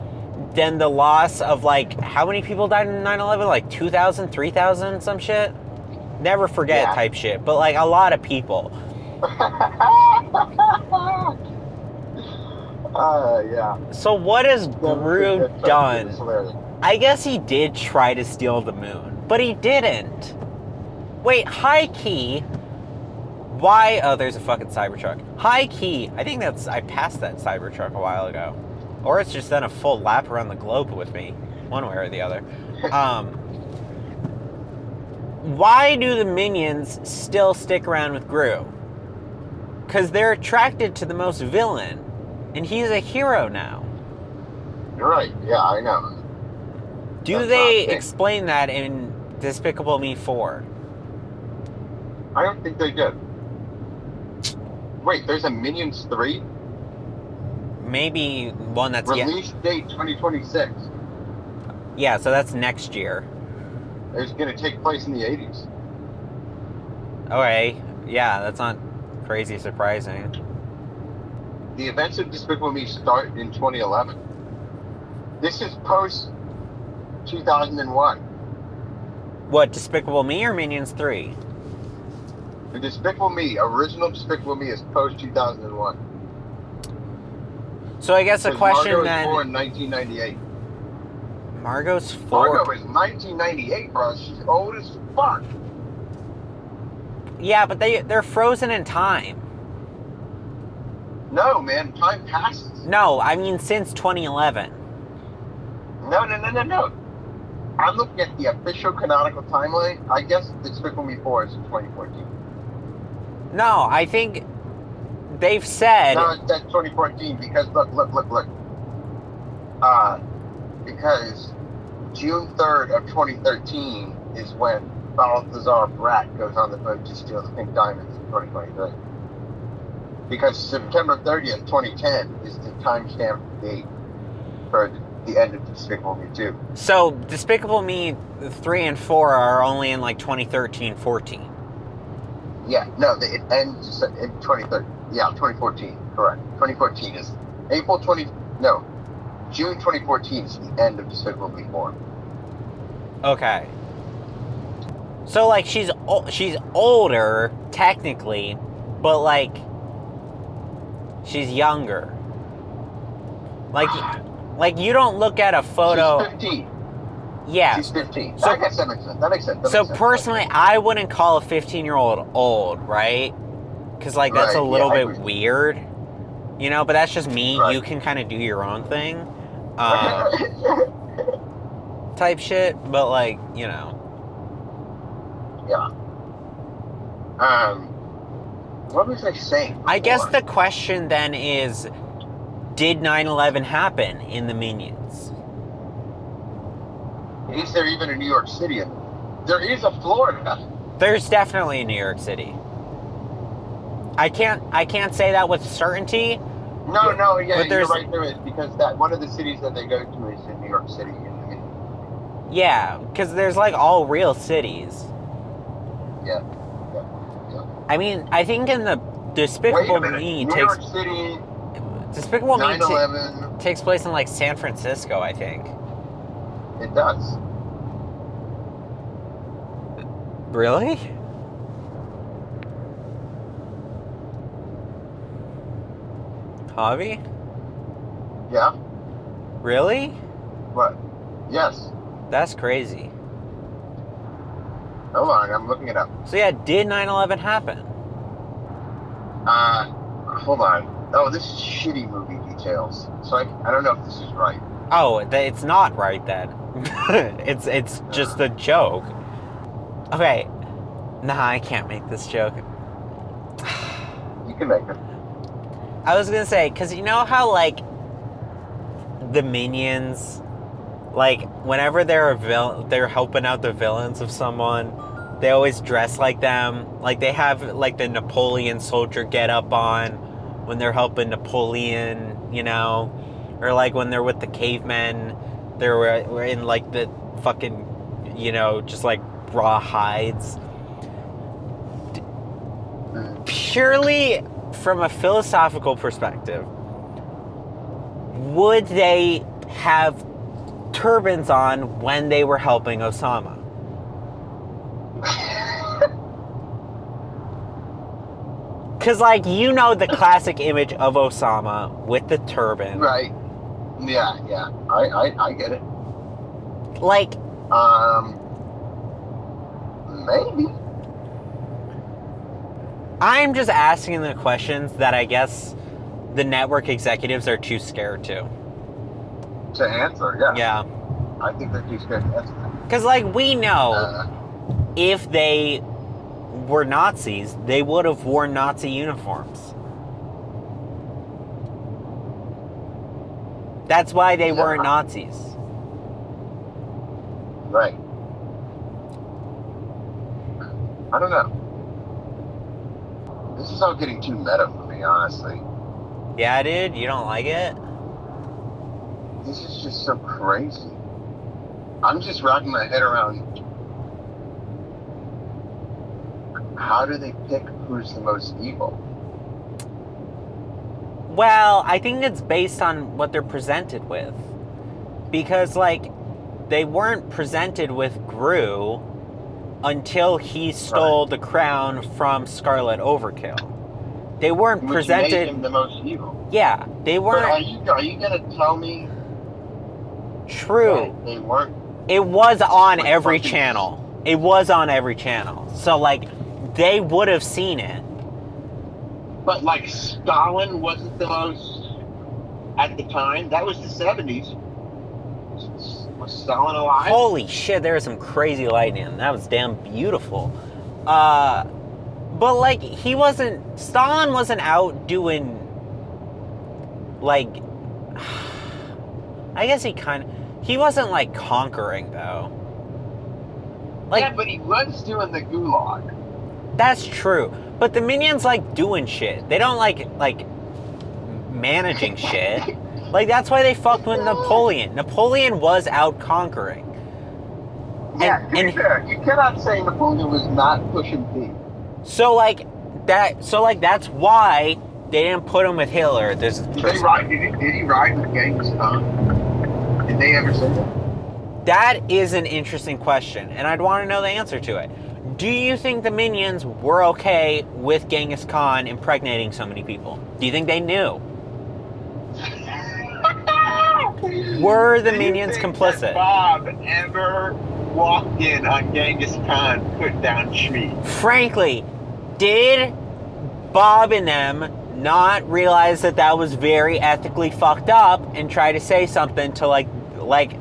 than the loss of, like, how many people died in 9/11? Like 2,000, 3,000, some shit? Never forget type shit. But, like, a lot of people. Yeah. So what has Gru done? I guess he did try to steal the moon, but he didn't. Wait, high key. Why? Oh, there's a fucking Cybertruck. High key. I think I passed that Cybertruck a while ago. Or it's just done a full lap around the globe with me. One way or the other. Why do the Minions still stick around with Gru? Because they're attracted to the most villain. And he's a hero now. You're right. Yeah, I know. Do they explain that in Despicable Me 4? I don't think they did. Wait, there's a Minions 3? Maybe one that's... Release date 2026. Yeah, so that's next year. It's going to take place in the 80s. Okay, yeah, that's not crazy surprising. The events of Despicable Me start in 2011. This is post 2001. What, Despicable Me or Minions 3? The Despicable Me, original Despicable Me, is post 2001. So I guess the question Margot then... was born in 1998. Margot's 4. Margot is 1998, bro. She's old as fuck. Yeah, but they're frozen in time. No, man. Time passes. No, I mean since 2011. No. I'm looking at the official canonical timeline. I guess Despicable Me 4 is in 2014. No, I think they've said... No, that's 2014 because, look. Because June 3rd of 2013 is when Balthazar Brat goes on the boat to steal the pink diamonds in 2023. Because September 30th, 2010 is the timestamp date for the end of Despicable Me 2. So, Despicable Me 3 and 4 are only in, like, 2013, 14. Yeah, no, it ends in 2013. Yeah, 2014, correct. 2014 is June 2014 is the end of Despicable Me 4. Okay. So, like, she's older, technically, but, like, she's younger. Like, you don't look at a photo... She's 15. Yeah. She's 15. So, I guess that makes sense. That makes sense. So, personally, I wouldn't call a 15-year-old old, right? Because, like, that's a little bit weird. You know, but that's just me. Right. You can kind of do your own thing. Type shit. But, like, you know. Yeah. What was I saying before? I guess the question then is, did 9/11 happen in the Minions? Is there even a New York City? There is a Florida. There's definitely a New York City. I can't say that with certainty. No, yeah, you're right, there is, because that one of the cities that they go to is in New York City. Yeah, because there's, like, all real cities. Yeah. I mean, I think in the Despicable Me New York City, Despicable Me 9/11 takes place in, like, San Francisco, I think. It does. Really? Javi? Yeah. Really? What? Yes. That's crazy. Hold on, I'm looking it up. So yeah, did 9/11 happen? Hold on. Oh, this is shitty movie details. So I don't know if this is right. Oh, it's not right then. it's just a joke. Okay. Nah, I can't make this joke. You can make it. I was gonna say, because you know how, like, the Minions, like, whenever they're helping out the villains of someone, they always dress like them. Like, they have, like, the Napoleon soldier get up on when they're helping Napoleon, you know? Or, like, when they're with the cavemen, we're in, like, the fucking, you know, just, like, raw hides. Purely from a philosophical perspective, would they have turbans on when they were helping Osama? Because, like, you know the classic image of Osama with the turban. Right. Yeah. I get it. Like... Maybe. I'm just asking the questions that I guess the network executives are too scared to. To answer, yeah. Yeah. I think they're too scared to answer that. Because, like, we know if they were Nazis, they would have worn Nazi uniforms. That's why they weren't Nazis. Right. I don't know. This is all getting too meta for me, honestly. Yeah, dude? You don't like it? This is just so crazy. I'm just wrapping my head around how do they pick who's the most evil? Well, I think it's based on what they're presented with. Because, like, they weren't presented with Gru until he stole the crown from Scarlet Overkill. They weren't presented... Which made him the most evil. Yeah, they weren't... But are you going to tell me... True. They weren't... It was on every channel. It was on every channel. So, like, they would have seen it. But, like, Stalin wasn't the most... At the time, that was the 70s. Was Stalin alive? Holy shit, there was some crazy lightning. That was damn beautiful. But, like, Stalin wasn't out doing, like, I guess he wasn't, like, conquering, though. Like, yeah, but he was doing the gulag. That's true. But the Minions like doing shit. They don't like managing shit. Like, that's why they fucked with Napoleon. Napoleon was out conquering. Yeah, to be fair, you cannot say Napoleon was not pushing P. So that's why they didn't put him with Hitler. Did he ride with Genghis Khan? Did they ever say that? That is an interesting question, and I'd want to know the answer to it. Do you think the minions were okay with Genghis Khan impregnating so many people? Do you think they knew? Were the minions complicit? That Bob ever walked in on Genghis Khan put down Shmi? Frankly, did Bob and them not realize that was very ethically fucked up and try to say something to like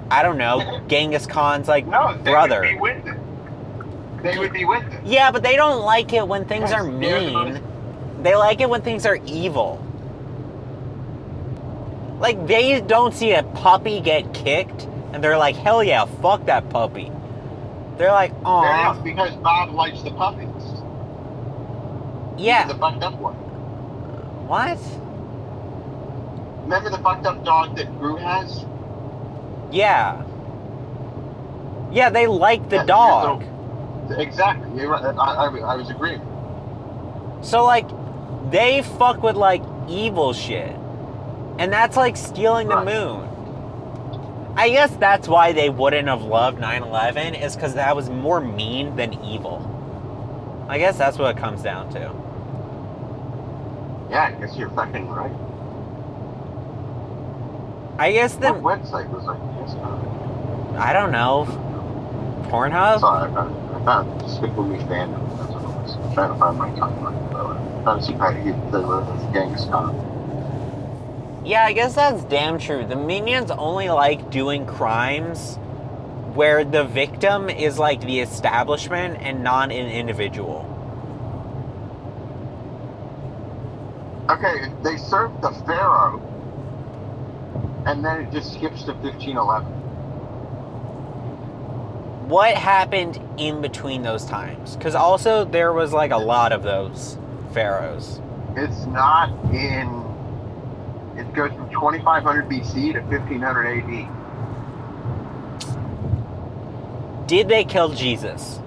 I don't know, Genghis Khan's brother? Would be with it. They would be with it. Yeah, but they don't like it when things are mean. They like it when things are evil. Like, they don't see a puppy get kicked, and they're like, hell yeah, fuck that puppy. They're like, aw. That's because Bob likes the puppies. Yeah. The fucked up one. What? Remember the fucked up dog that Gru has? Yeah. Yeah, they like the dog. Exactly. I was agreeing. So, like, they fuck with, like, evil shit. And that's like stealing the moon. I guess that's why they wouldn't have loved 9/11, is because that was more mean than evil. I guess that's what it comes down to. Yeah, I guess you're fucking right. I guess the... What website was like this? I don't know. Pornhub? Sorry, I found Despicable Me fandom. That's what it was. I'm trying to find my timeline. Trying to see how to get the Genghis Khan. Yeah, I guess that's damn true. The minions only like doing crimes where the victim is like the establishment and not an individual. Okay, they served the pharaoh, and then it just skips to 1511. What happened in between those times? Because also there was like a lot of those pharaohs. It's not in... It goes from 2500 BC to 1500 AD. Did they kill Jesus?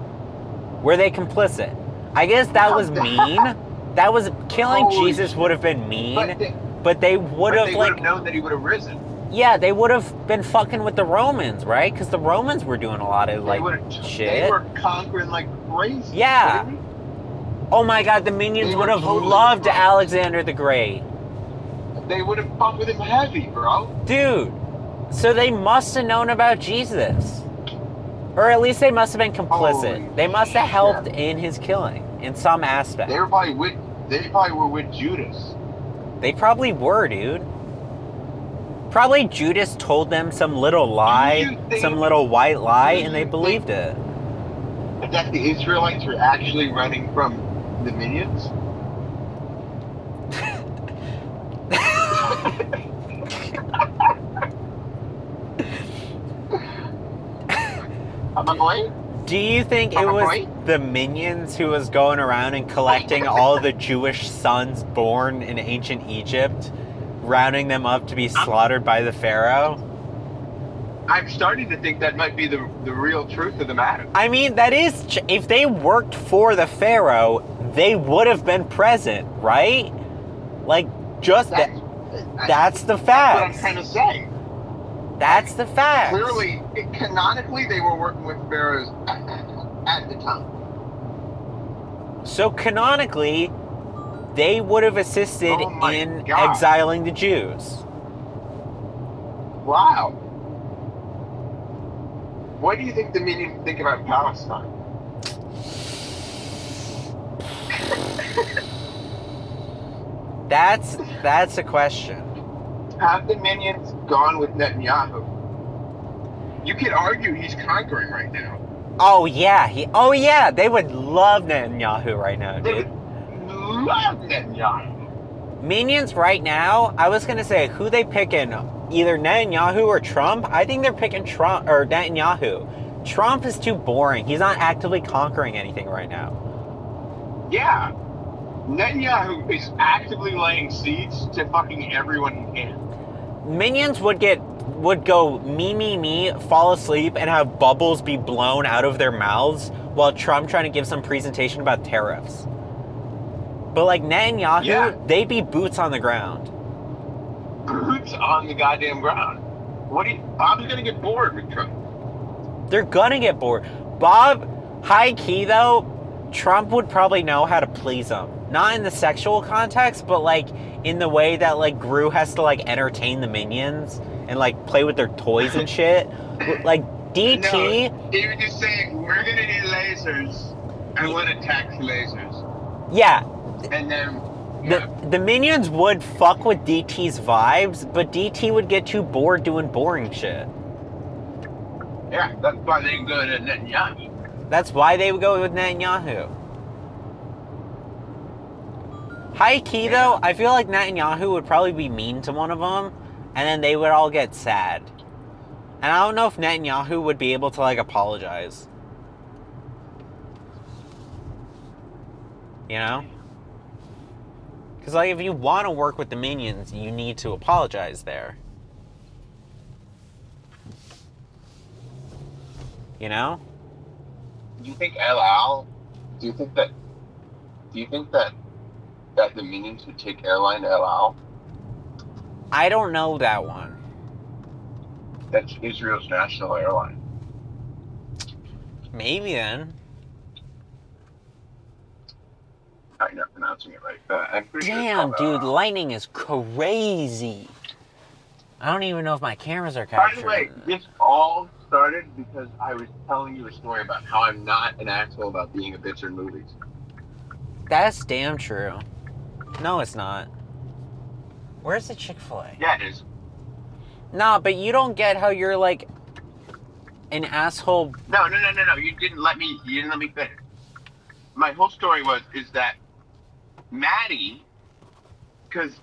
Were they complicit? I guess that was mean. That was... Killing Jesus would have been mean. But they would have, like... They would have known that he would have risen. Yeah, they would have been fucking with the Romans, right? Because the Romans were doing a lot of, like, shit. They were conquering like crazy. Yeah. Oh my god, the minions would have loved Alexander the Great. They would have fucked with him heavy, bro. Dude, so they must have known about Jesus. Or at least they must have been complicit. They must have helped in his killing, in some aspect. They probably were with Judas. They probably were, dude. Probably Judas told them some little lie, some little white lie, and they believed it. That the Israelites were actually running from the minions? Do you think it was the minions who was going around and collecting all the Jewish sons born in ancient Egypt, rounding them up to be slaughtered by the Pharaoh? I'm starting to think that might be the real truth of the matter. I mean, that is... If they worked for the Pharaoh, they would have been present, right? Like, just that's the fact. That's what I'm trying to say. That's the fact. Clearly, canonically, they were working with pharaohs at the time. So canonically, they would have assisted in exiling the Jews. Wow. What do you think the minions think about Palestine? That's a question. Have the minions gone with Netanyahu? You could argue he's conquering right now. Oh yeah, they would love Netanyahu right now, dude. They would love Netanyahu. Minions right now, I was gonna say, who they picking? Either Netanyahu or Trump? I think they're picking Trump or Netanyahu. Trump is too boring. He's not actively conquering anything right now. Yeah. Netanyahu is actively laying seeds to fucking everyone he can. Minions would go me, fall asleep, and have bubbles be blown out of their mouths while Trump trying to give some presentation about tariffs. But like Netanyahu, they'd be boots on the ground. Boots on the goddamn ground. Bob's gonna get bored with Trump. They're gonna get bored. Bob, high key though, Trump would probably know how to please them. Not in the sexual context, but, like, in the way that, like, Gru has to, like, entertain the minions and, like, play with their toys and shit. Like, DT... No, he would just say, we're gonna need lasers. I want to tax lasers. Yeah. And then... The minions would fuck with DT's vibes, but DT would get too bored doing boring shit. Yeah, that's why they go to Netanyahu. That's why they would go with Netanyahu. High key, though, I feel like Netanyahu would probably be mean to one of them, and then they would all get sad. And I don't know if Netanyahu would be able to, like, apologize. You know? Because, like, if you want to work with the minions, you need to apologize there. You know? Do you think do you think that the minions would take airline to El Al? I don't know that one. That's Israel's national airline. Maybe then. I'm not pronouncing it right. I'm pretty Damn, sure dude, lightning is crazy. I don't even know if my cameras are capturing. By the way, this all started because I was telling you a story about how I'm not an asshole about being a bitch in movies. That's damn true. No, it's not. Where's the Chick-fil-A? Yeah, it is. Nah, but you don't get how you're, like, an asshole. No. You didn't let me finish. My whole story is that Maddie, because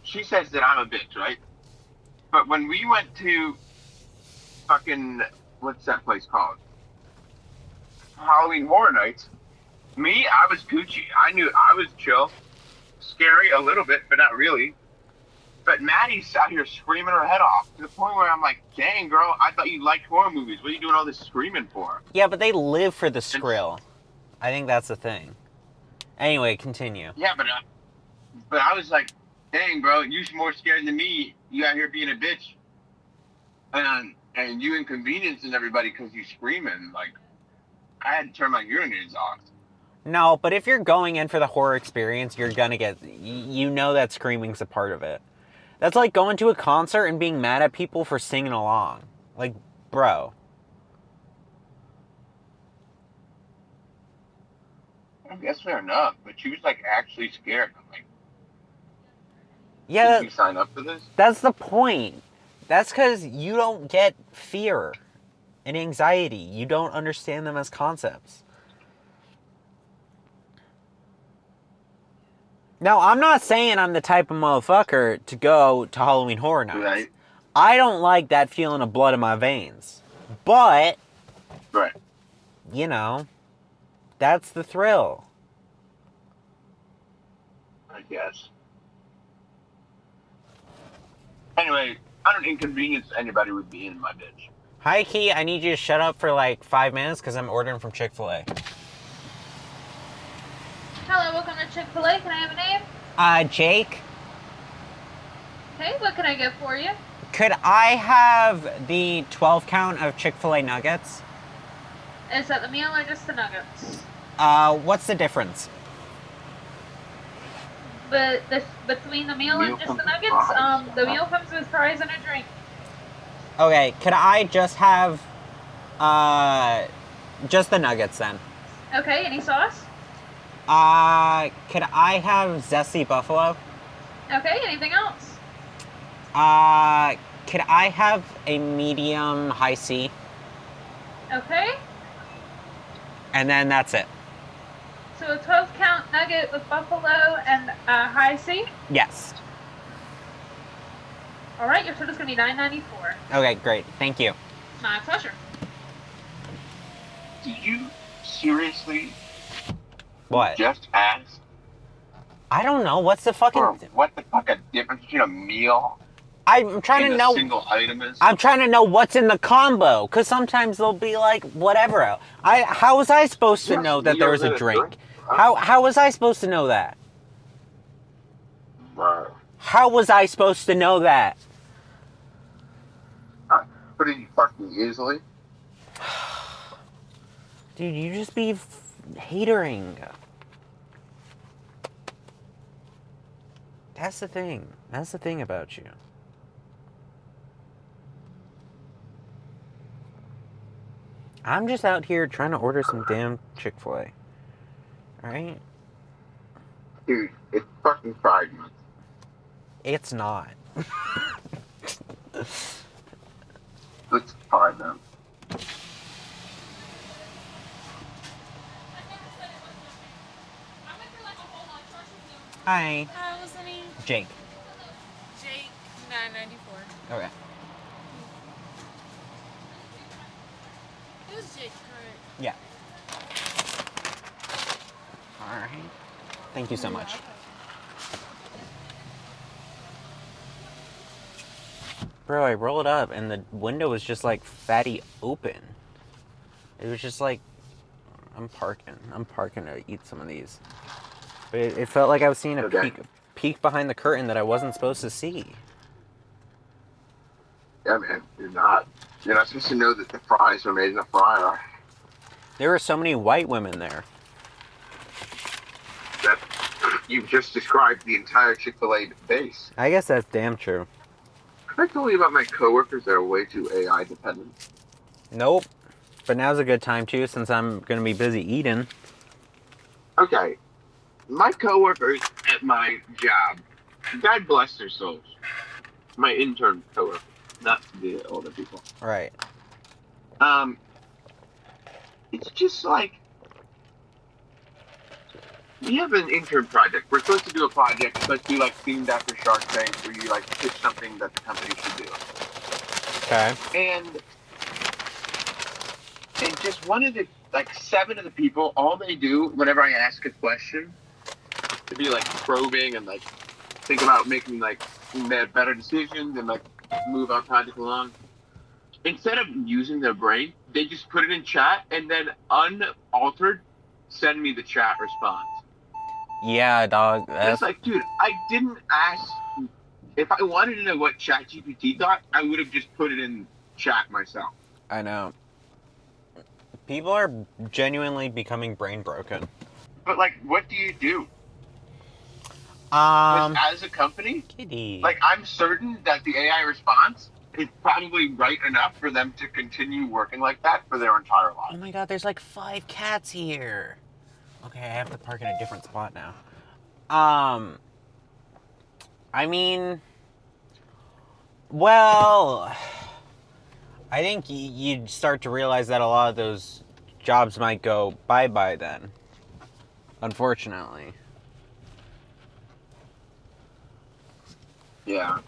she says that I'm a bitch, right? But when we went to fucking, what's that place called? Halloween Horror Nights, I was Gucci. I knew I was chill. Scary a little bit, but not really. But Maddie's out here screaming her head off to the point where I'm like, dang, girl, I thought you liked horror movies. What are you doing all this screaming for? Yeah, but they live for the skrill. I think that's the thing. Anyway, continue. Yeah, but I was like, dang, bro, you're more scared than me. You out here being a bitch. And you inconveniencing everybody because you screaming. Like, I had to turn my hearing aids off. No, but if you're going in for the horror experience, you're gonna get... You know that screaming's a part of it. That's like going to a concert and being mad at people for singing along. Like, bro. I guess fair enough, but she was like actually scared. I'm like, yeah, did you sign up for this? That's the point. That's because you don't get fear and anxiety. You don't understand them as concepts. Now, I'm not saying I'm the type of motherfucker to go to Halloween Horror Nights. Right. I don't like that feeling of blood in my veins. But, right. You know, that's the thrill. I guess. Anyway, I don't inconvenience anybody with being my bitch. Hi, Key. I need you to shut up for like 5 minutes because I'm ordering from Chick-fil-A. Hello, welcome to Chick-fil-A. Can I have a name? Jake. Okay, what can I get for you? Could I have the 12 count of Chick-fil-A nuggets? Is that the meal or just the nuggets? What's the difference? But between the meal and just the nuggets, the meal comes with fries and a drink. Okay, could I just have, just the nuggets then? Okay, any sauce? Could I have zesty buffalo? Okay, anything else? Could I have a medium high C? Okay. And then that's it. So a 12 count nugget with buffalo and high C? Yes. Alright, your total's gonna be $9.94. Okay, great. Thank you. My pleasure. Did you seriously What? just ask? I don't know. What's the fucking... Or what the fuck a difference between a meal I'm trying and to know... a single item is? I'm trying to know what's in the combo, because sometimes they'll be like, whatever. How was I supposed to know that there was a drink? How was I supposed to know that? How was I supposed to know that? Pretty fucking easily. Dude, you just be hatering. That's the thing. That's the thing about you. I'm just out here trying to order some damn Chick-fil-A. Alright? Dude, it's fucking Pride Month. It's not. It's Pride Month. Hi. Hi, what's the name? Jake. Jake, 994. Okay. It was Jake, correct? Yeah. Alright. Thank you so much. Bro, I roll it up and the window was just like fatty open. It was just like, I'm parking to eat some of these. But it felt like I was seeing a peek behind the curtain that I wasn't supposed to see. Yeah, man, you're not. You're not supposed to know that the fries were made in a fryer. There were so many white women there. That you've just described the entire Chick-fil-A base. I guess that's damn true. Can I tell you about my coworkers that are way too AI dependent? Nope. But now's a good time too, since I'm gonna be busy eating. Okay. My coworkers at my job, God bless their souls. My intern coworkers, not the older people. Right. It's just like, we have an intern project. We're supposed to do a project. It's supposed to be like themed after Shark Tank, where you like pitch something that the company should do. Okay. And just one of the, like 7 of the people, all they do whenever I ask a question, to be like probing and like think about making like better decisions and like move our project along. Instead of using their brain, they just put it in chat and then unaltered send me the chat response. Yeah, dog. It's like, dude, I didn't ask. If I wanted to know what ChatGPT thought, I would have just put it in chat myself. I know. People are genuinely becoming brain broken. But like, what do you do? As a company, kitty. Like, I'm certain that the AI response is probably right enough for them to continue working like that for their entire life. Oh my god, there's like 5 cats here. Okay, I have to park in a different spot now. I mean, well, I think you'd start to realize that a lot of those jobs might go bye-bye then. Unfortunately. Yeah.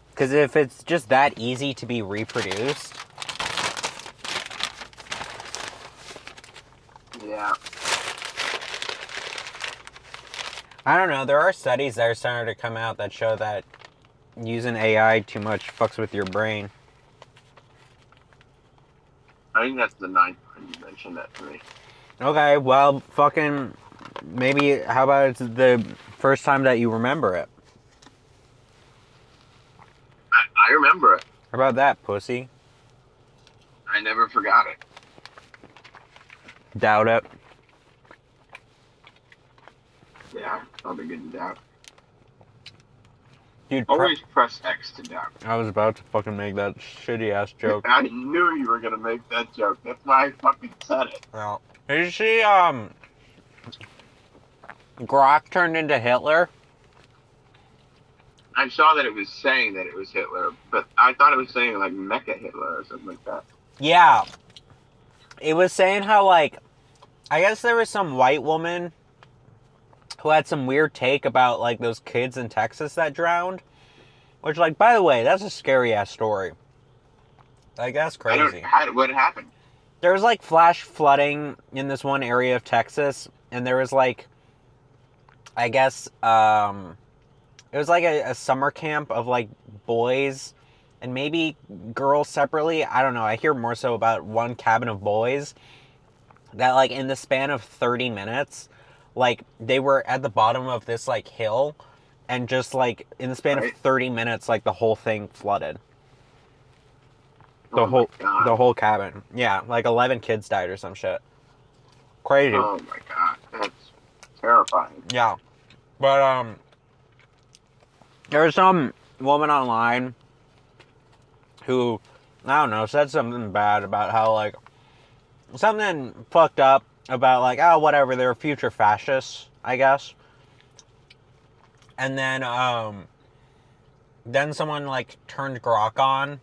Because if it's just that easy to be reproduced. Yeah. I don't know. There are studies that are starting to come out that show that using AI too much fucks with your brain. I think that's the 9th time you mentioned that to me. Okay, well, fucking, maybe, how about it's the first time that you remember it? I remember it. How about that, pussy? I never forgot it. Doubt it. Yeah, probably good to doubt. Dude, always press X to doubt. I was about to fucking make that shitty ass joke. I knew you were gonna make that joke. That's why I fucking said it. Well, did you see, Grok turned into Hitler? I saw that it was saying that it was Hitler, but I thought it was saying like mechahitler or something like that. Yeah. It was saying how, like, I guess there was some white woman who had some weird take about, like, those kids in Texas that drowned. Which, like, by the way, that's a scary-ass story. Like, that's crazy. What happened? There was, like, flash flooding in this one area of Texas. And there was, like, I guess, it was, like, a summer camp of, like, boys and maybe girls separately. I don't know. I hear more so about one cabin of boys that, like, in the span of 30 minutes... like, they were at the bottom of this, like, hill, and just, like, in the span of 30 minutes, like, the whole thing flooded. The whole cabin. Yeah, like, 11 kids died or some shit. Crazy. Oh my god, that's terrifying. Yeah. But, there's some woman online who, I don't know, said something bad about how, like, something fucked up about, like, oh, whatever, they're future fascists, I guess. And then someone, like, turned Grok on,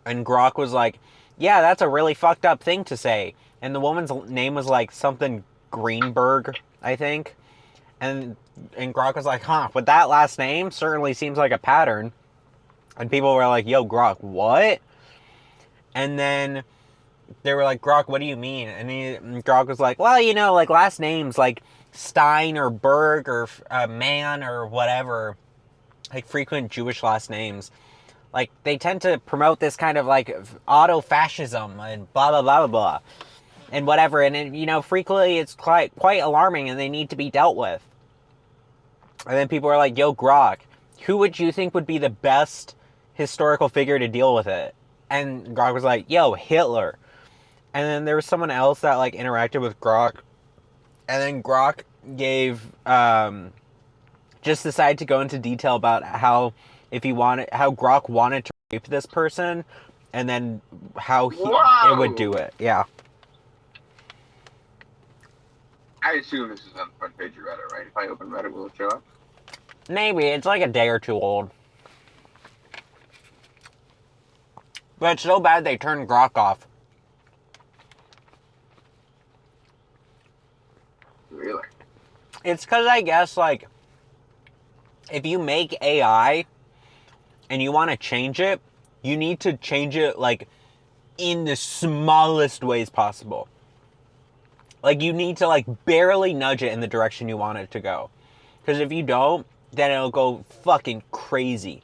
and Grok was like, yeah, that's a really fucked up thing to say. And the woman's name was, like, something Greenberg, I think. And Grok was like, huh, but that last name certainly seems like a pattern. And people were like, yo, Grok, what? And then they were like, Grok, what do you mean? And Grok was like, well, you know, like last names like Stein or Berg or Man or whatever, like frequent Jewish last names, like they tend to promote this kind of like auto-fascism and blah, blah, blah, blah, blah. And whatever. And, you know, frequently it's quite alarming and they need to be dealt with. And then people are like, yo, Grok, who would you think would be the best historical figure to deal with it? And Grok was like, yo, Hitler. And then there was someone else that, like, interacted with Grok. And then Grok gave, just decided to go into detail about how, how Grok wanted to rape this person. And then how it would do it. Yeah. I assume this is on the front page of Reddit, right? If I open Reddit, will it show up? Maybe. It's like a day or two old. But it's so bad they turned Grok off. Really? It's because I guess, like, if you make AI and you want to change it, you need to change it, like, in the smallest ways possible. Like, you need to, like, barely nudge it in the direction you want it to go. Because if you don't, then it'll go fucking crazy.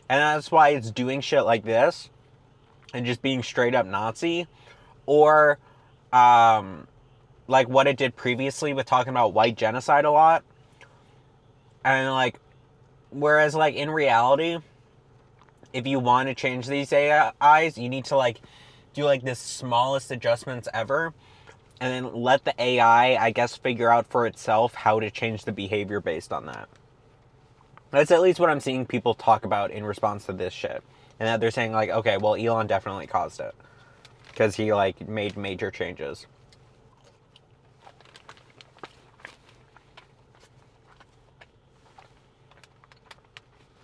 And that's why it's doing shit like this. And just being straight up Nazi. Or, like, what it did previously with talking about white genocide a lot. And, like, whereas, like, in reality, if you want to change these AIs, you need to, like, do, like, the smallest adjustments ever. And then let the AI, I guess, figure out for itself how to change the behavior based on that. That's at least what I'm seeing people talk about in response to this shit. And that they're saying, like, okay, well, Elon definitely caused it. Because he, like, made major changes.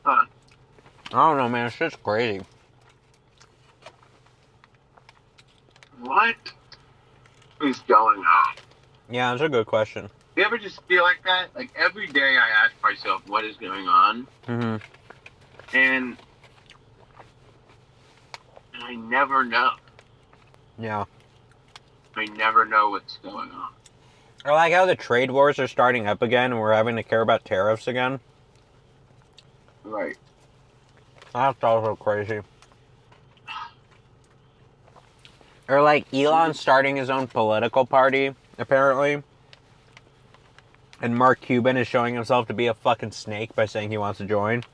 Huh. I don't know, man. It's just crazy. What is going on? Yeah, it's a good question. You ever just feel like that? Like, every day I ask myself, what is going on? Mm-hmm. And I never know. Yeah. I never know what's going on. I like how the trade wars are starting up again and we're having to care about tariffs again. Right. That's also crazy. Or like Elon starting his own political party, apparently. And Mark Cuban is showing himself to be a fucking snake by saying he wants to join.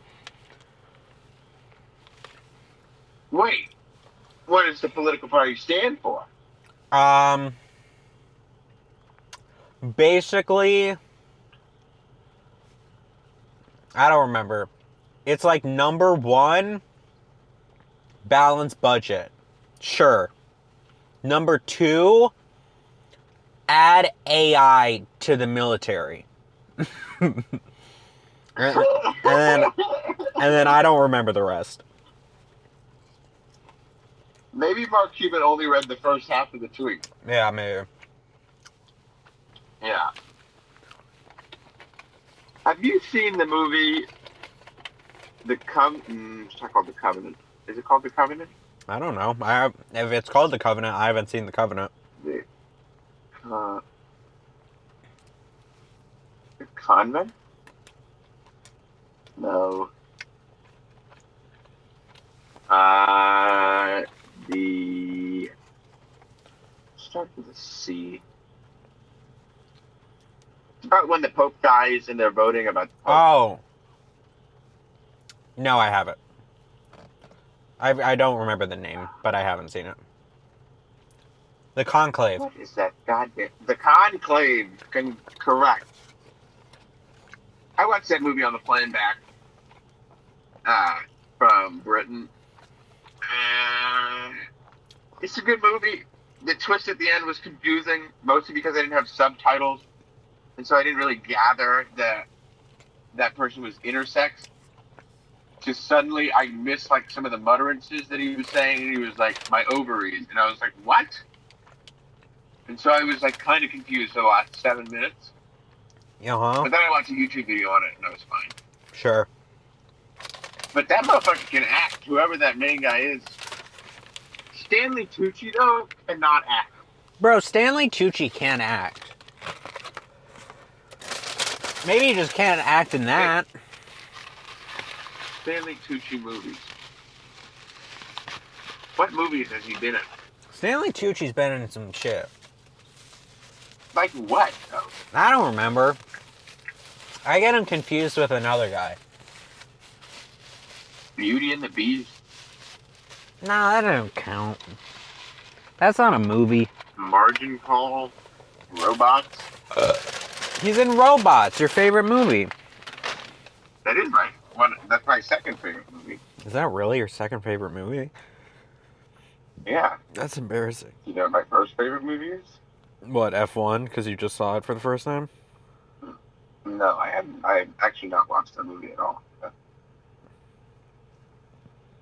Wait. What does the political party stand for? Basically, I don't remember. It's like number 1, balanced budget. Sure. Number 2, add AI to the military. and then I don't remember the rest. Maybe Mark Cuban only read the first half of the tweet. Yeah, maybe. Yeah. Have you seen the movie it's not called The Covenant. Is it called The Covenant? I don't know. If it's called The Covenant, I haven't seen The Covenant. The Convent? No. The start with a C. It's about when the Pope dies and they're voting about the Pope. Oh. No, I haven't. I don't remember the name, but I haven't seen it. The Conclave. What is that goddamn... The Conclave. Correct. I watched that movie on the plane back from Britain. It's a good movie. The twist at the end was confusing, mostly because I didn't have subtitles. And so I didn't really gather that that person was intersex. Just suddenly I missed like some of the mutterances that he was saying, and he was like, my ovaries. And I was like, what? And so I was like kind of confused for the last 7 minutes. Uh-huh. But then I watched a YouTube video on it, and I was fine. Sure. But that motherfucker can act, whoever that main guy is. Stanley Tucci, though, cannot act. Bro, Stanley Tucci can act. Maybe he just can't act in that. Stanley Tucci movies. What movies has he been in? Stanley Tucci's been in some shit. Like what, though? I don't remember. I get him confused with another guy. Beauty and the Beast? Nah, that doesn't count. That's not a movie. Margin Call? Robots? He's in Robots, your favorite movie. That is my one. That's my second favorite movie. Is that really your second favorite movie? Yeah. That's embarrassing. You know what my first favorite movie is? What, F1? Because you just saw it for the first time? No, I haven't. I've actually not watched the movie at all.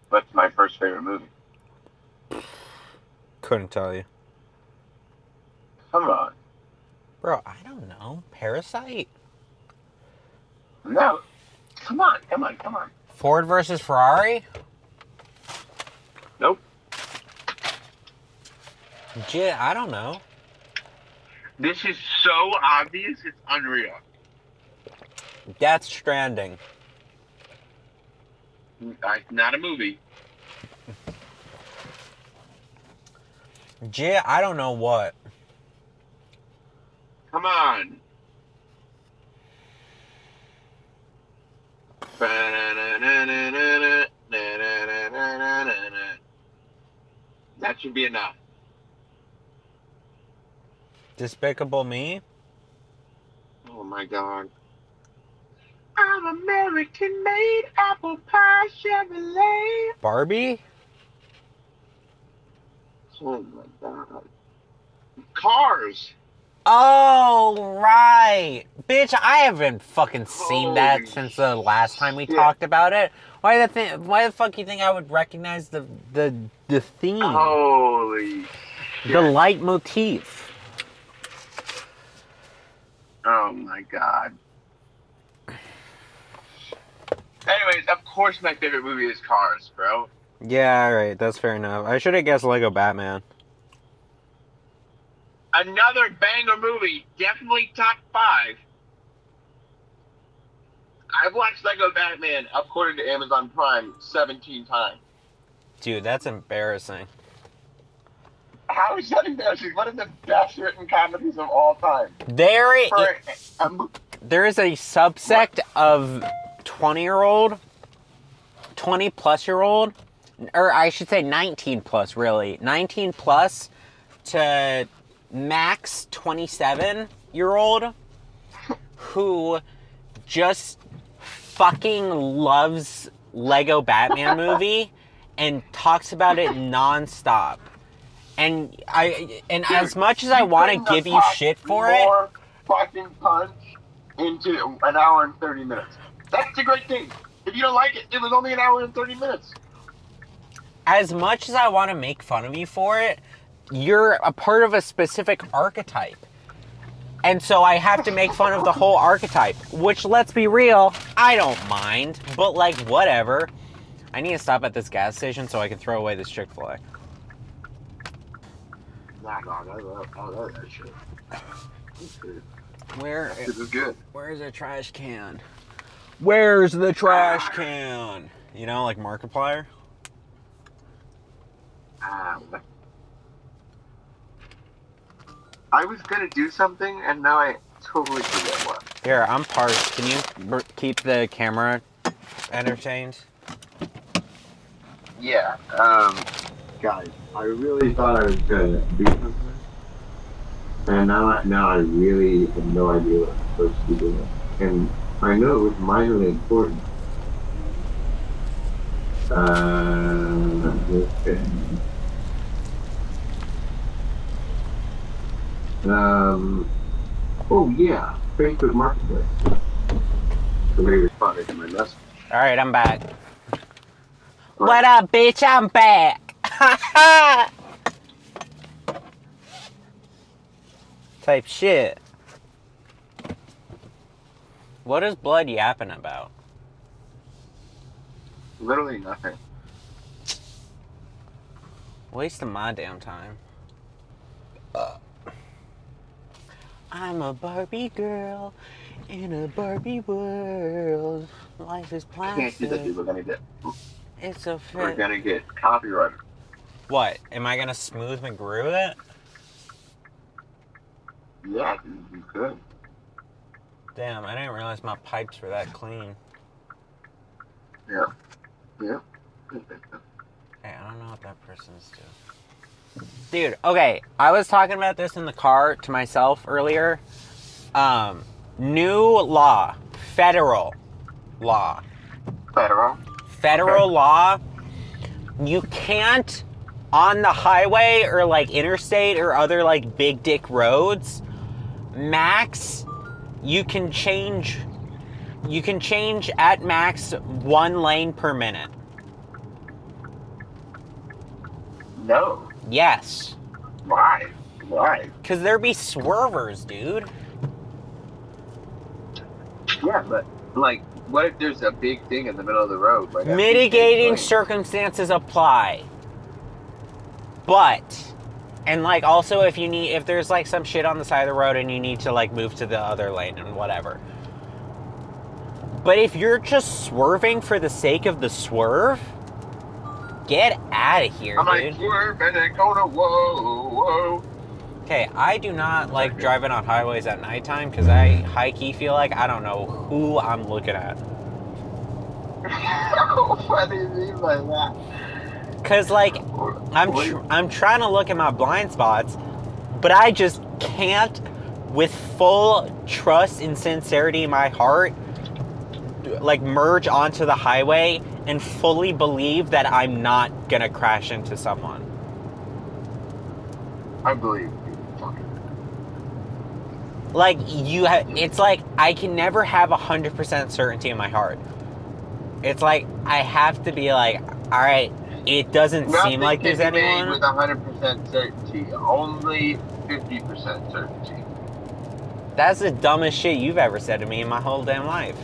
What's my first favorite movie? Couldn't tell you. Come on. Bro, I don't know. Parasite? No. Come on. Ford versus Ferrari? Nope. Gee, I don't know. This is so obvious, it's unreal. Death Stranding. Not a movie. Gee, I don't know what. Come on. That should be enough. Despicable Me? Oh my god. I'm American-made apple pie Chevrolet. Barbie? Oh my god. Cars. Oh, right. Bitch, I haven't fucking seen that Holy since the last time we shit. talked about it. Why the fuck you think I would recognize the theme? Holy shit. The leitmotif. Oh my god. Anyways, of course my favorite movie is Cars, bro. Yeah, alright, that's fair enough. I should have guessed Lego Batman. Another banger movie, definitely top 5. I've watched Lego Batman, according to Amazon Prime, 17 times. Dude, that's embarrassing. How is that embarrassing? One of the best written comedies of all time. There is a subsect of 20-year-old, 20-plus-year-old, or I should say 19-plus, really. 19-plus to max 27-year-old who just fucking loves Lego Batman movie and talks about it nonstop. And as much as I want to give you shit for it, more fucking punch into an hour and 30 minutes. That's a great thing. If you don't like it, it was only an hour and 30 minutes. as much as I want to make fun of you for it, you're a part of a specific archetype. And so I have to make fun of the whole archetype, which, let's be real, I don't mind, but like, whatever. I need to stop at this gas station so I can throw away this Chick-fil-A. I love that shit. This is good. Where's the trash can? Where's the trash can? You know, like Markiplier? I was gonna do something, and now I totally forget what. Here, I'm parched. Can you keep the camera entertained? Yeah, guys, I really thought I was gonna do something, And now I really have no idea what I'm supposed to be doing. And I know it was minorly important. Okay. Oh yeah, Facebook Marketplace. Somebody responded to my message. Alright, I'm back. What up, bitch? I'm back. Type shit. What is Blood yapping about? Literally nothing. Wasting my damn time. I'm a Barbie girl in a Barbie world. Life is plastic. I can't do that, dude. We're gonna get copyrighted. What? Am I gonna smooth McGrew it? Yeah, dude, you could. Damn, I didn't realize my pipes were that clean. Yeah. Yeah. Hey, I don't know what that person's doing. Dude, okay, I was talking about this in the car to myself earlier. New law. Federal law. Federal law. You can't, on the highway or like interstate or other like big dick roads, max, you can change at max 1 lane per minute. No. Yes. Why? Because there be swervers, dude. Yeah, but like, what if there's a big thing in the middle of the road? Like mitigating circumstances apply. But, and like also if there's like some shit on the side of the road and you need to like move to the other lane and whatever. But if you're just swerving for the sake of the swerve, get out of here, dude. I'm like, swerve and then go to whoa. Okay, I do not like driving on highways at nighttime because I high-key feel like I don't know who I'm looking at. What do you mean by that? Because, like, I'm trying to look at my blind spots, but I just can't, with full trust and sincerity in my heart, like, merge onto the highway and fully believe that I'm not gonna crash into someone. I believe. Like, it's like, I can never have 100% certainty in my heart. It's like, I have to be like, alright, it doesn't seem like there's anyone. With 100% certainty, only 50% certainty. That's the dumbest shit you've ever said to me in my whole damn life.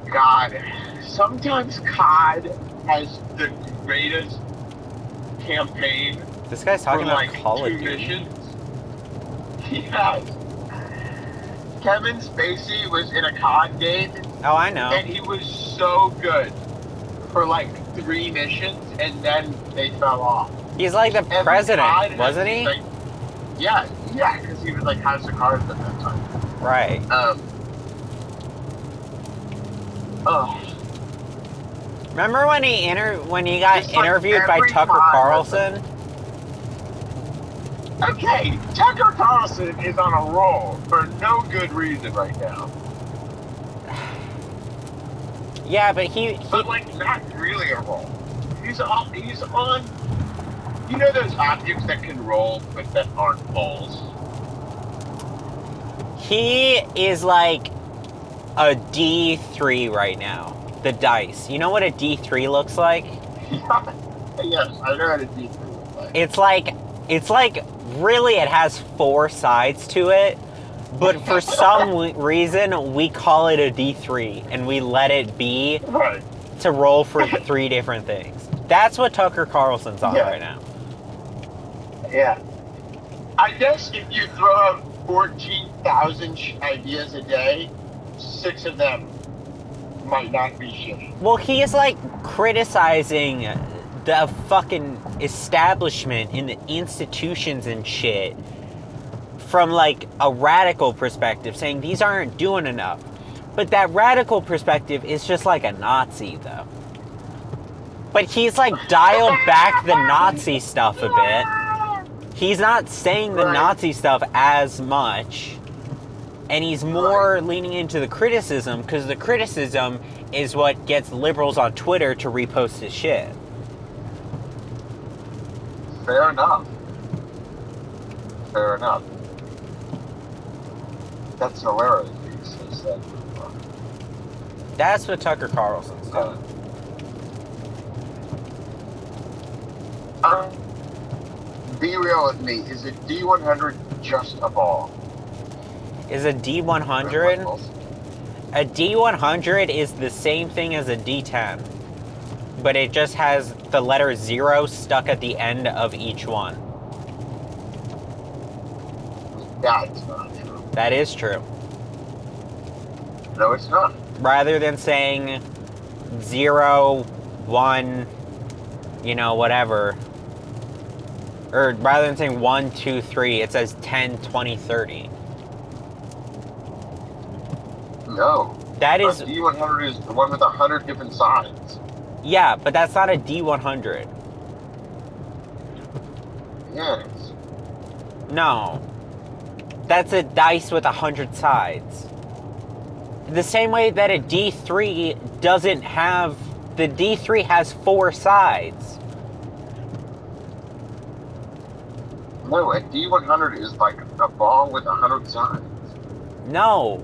God, sometimes COD has the greatest campaign. This guy's talking about like Call of 2 Duty. missions. Yes. Kevin Spacey was in a COD game. Oh, I know. And he was so good for like 3 missions, and then they fell off. He's like the president, wasn't he? Like, yeah, because he was like House of Cards at that time. Right. Remember when he got interviewed by Tucker Carlson? Okay, Tucker Carlson is on a roll for no good reason right now. Yeah, but but like not really a roll. He's on. You know those objects that can roll but that aren't balls? He is like a D3 right now. The dice. You know what a D3 looks like? Yes, I know what a D3 looks like. It's like really it has 4 sides to it, but for some reason we call it a D3 and we let it be to roll for 3 different things. That's what Tucker Carlson's on right now. Yeah. I guess if you throw out 14,000 ideas a day, 6 of them might not be shitty. Well, he is like criticizing the fucking establishment and the institutions and shit from like a radical perspective, saying these aren't doing enough. But that radical perspective is just like a Nazi, though. But he's like dialed back the Nazi stuff a bit. He's not saying the Nazi stuff as much. And he's more leaning into the criticism, because the criticism is what gets liberals on Twitter to repost his shit. Fair enough. Fair enough. That's hilarious. He said. That's what Tucker Carlson's doing. Be real with me. Is a D100 just a ball? Is a D100? A D100 is the same thing as a D10. But it just has the letter 0 stuck at the end of each one. That's not true. That is true. No, it's not. Rather than saying 0, 1, you know, whatever. Or rather than saying 1, 2, 3, it says 10, 20, 30. No. That is... A D100 is the one with 100 different sides. Yeah, but that's not a D100. Yes. No. That's a dice with 100 sides. The same way that a D3 doesn't have... The D3 has 4 sides. No, a D100 is like a ball with 100 sides. No.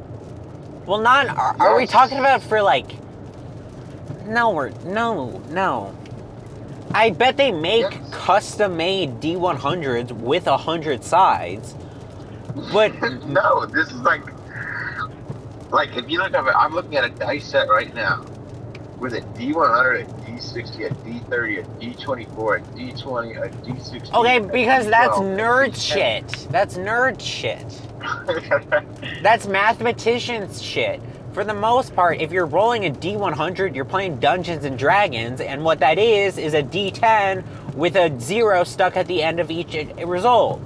Well, not... Are we talking about for, like... No. I bet they make custom-made D100s with 100 sides. But... No, this is like if you look at it, I'm looking at a dice set right now with a D100, a D60, a D30, a D24, a D20, a D60. Okay, because that's D12, nerd shit. That's nerd shit. That's mathematicians shit. For the most part, if you're rolling a D100, you're playing Dungeons and Dragons, and what that is a D10 with a 0 stuck at the end of each result.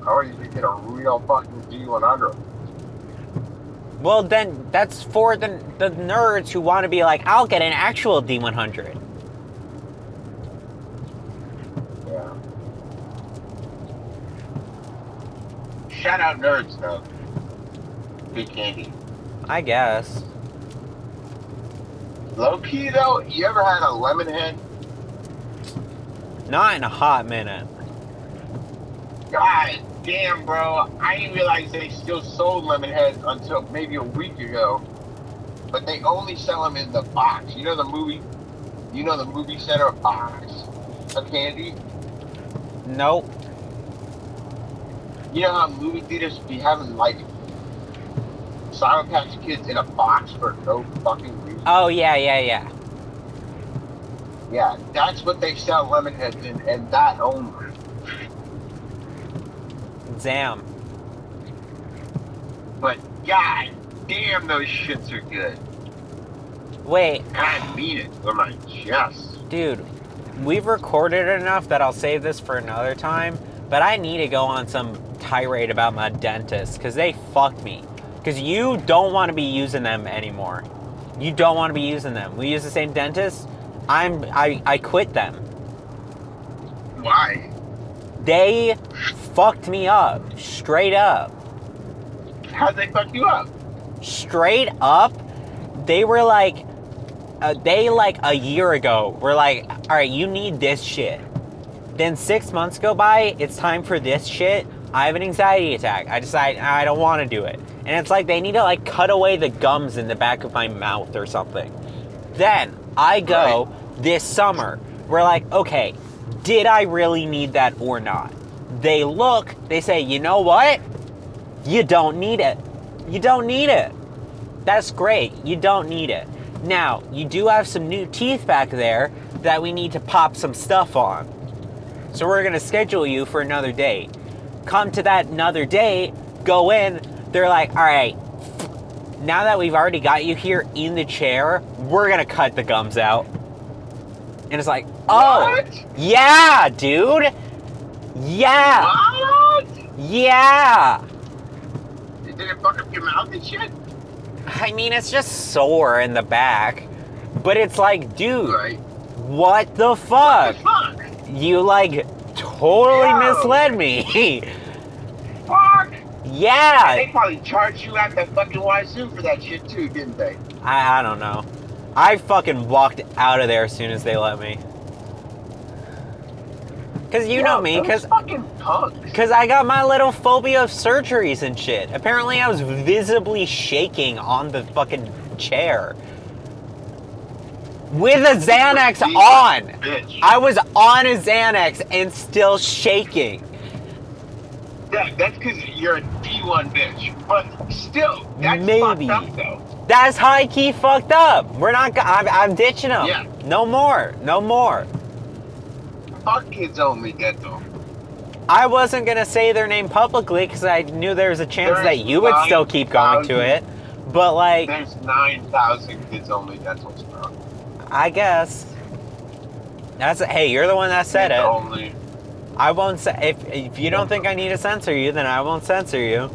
How are you thinking a real fucking D100? Well, then, that's for the nerds who want to be like, I'll get an actual D100. Yeah. Shout out nerds, though. Good candy. I guess. Low key, though, you ever had a lemon head? Not in a hot minute. God damn, bro. I didn't realize they still sold lemon heads until maybe a week ago. But they only sell them in the box. You know the movie center box of candy? Nope. You know how movie theaters be having, like, Sour Patch Kids in a box for no fucking reason? Oh, yeah. Yeah, that's what they sell lemon heads in, and that only. Damn. But god damn, those shits are good. Wait. I mean it for my chest. Dude, we've recorded enough that I'll save this for another time, but I need to go on some tirade about my dentist, because they fucked me. Because you don't want to be using them anymore. You don't want to be using them. We use the same dentist. I quit them. Why? They fucked me up. Straight up. How'd they fuck you up? Straight up, they were like, a year ago, were like, alright, you need this shit. Then 6 months go by, it's time for this shit. I have an anxiety attack. I decide I don't want to do it. And it's like they need to like cut away the gums in the back of my mouth or something. Then I go this summer. We're like, okay, did I really need that or not? They look, they say, you know what? You don't need it. You don't need it. That's great. You don't need it. Now, you do have some new teeth back there that we need to pop some stuff on. So we're going to schedule you for another date. Come to that another date, go in, they're like, all right, now that we've already got you here in the chair, we're going to cut the gums out. And it's like, oh, what? Yeah, dude. Yeah. What? Yeah. Did it fuck up your mouth and shit? I mean, it's just sore in the back. But it's like, dude, Right. what the fuck? Fuck. You, like, totally misled me. Fuck. Yeah. They probably charged you at the fucking Wazoo for that shit too, didn't they? I don't know. I fucking walked out of there as soon as they let me. Because you know me, because I got my little phobia of surgeries and shit. Apparently I was visibly shaking on the fucking chair. With a Xanax on. Bitch. I was on a Xanax and still shaking. Yeah, that's because you're a D1 bitch. But still, that's Maybe. fucked up though. That's high-key fucked up. We're not, I'm ditching them. Yeah. No more. No more. Fuck kids only dental. I wasn't going to say their name publicly because I knew there was a chance that you would still keep going to it. But, like... There's 9,000 kids only dentals, bro. I guess. Hey, you're the one that said it. Only. I won't say... If you don't think I need to censor you, then I won't censor you.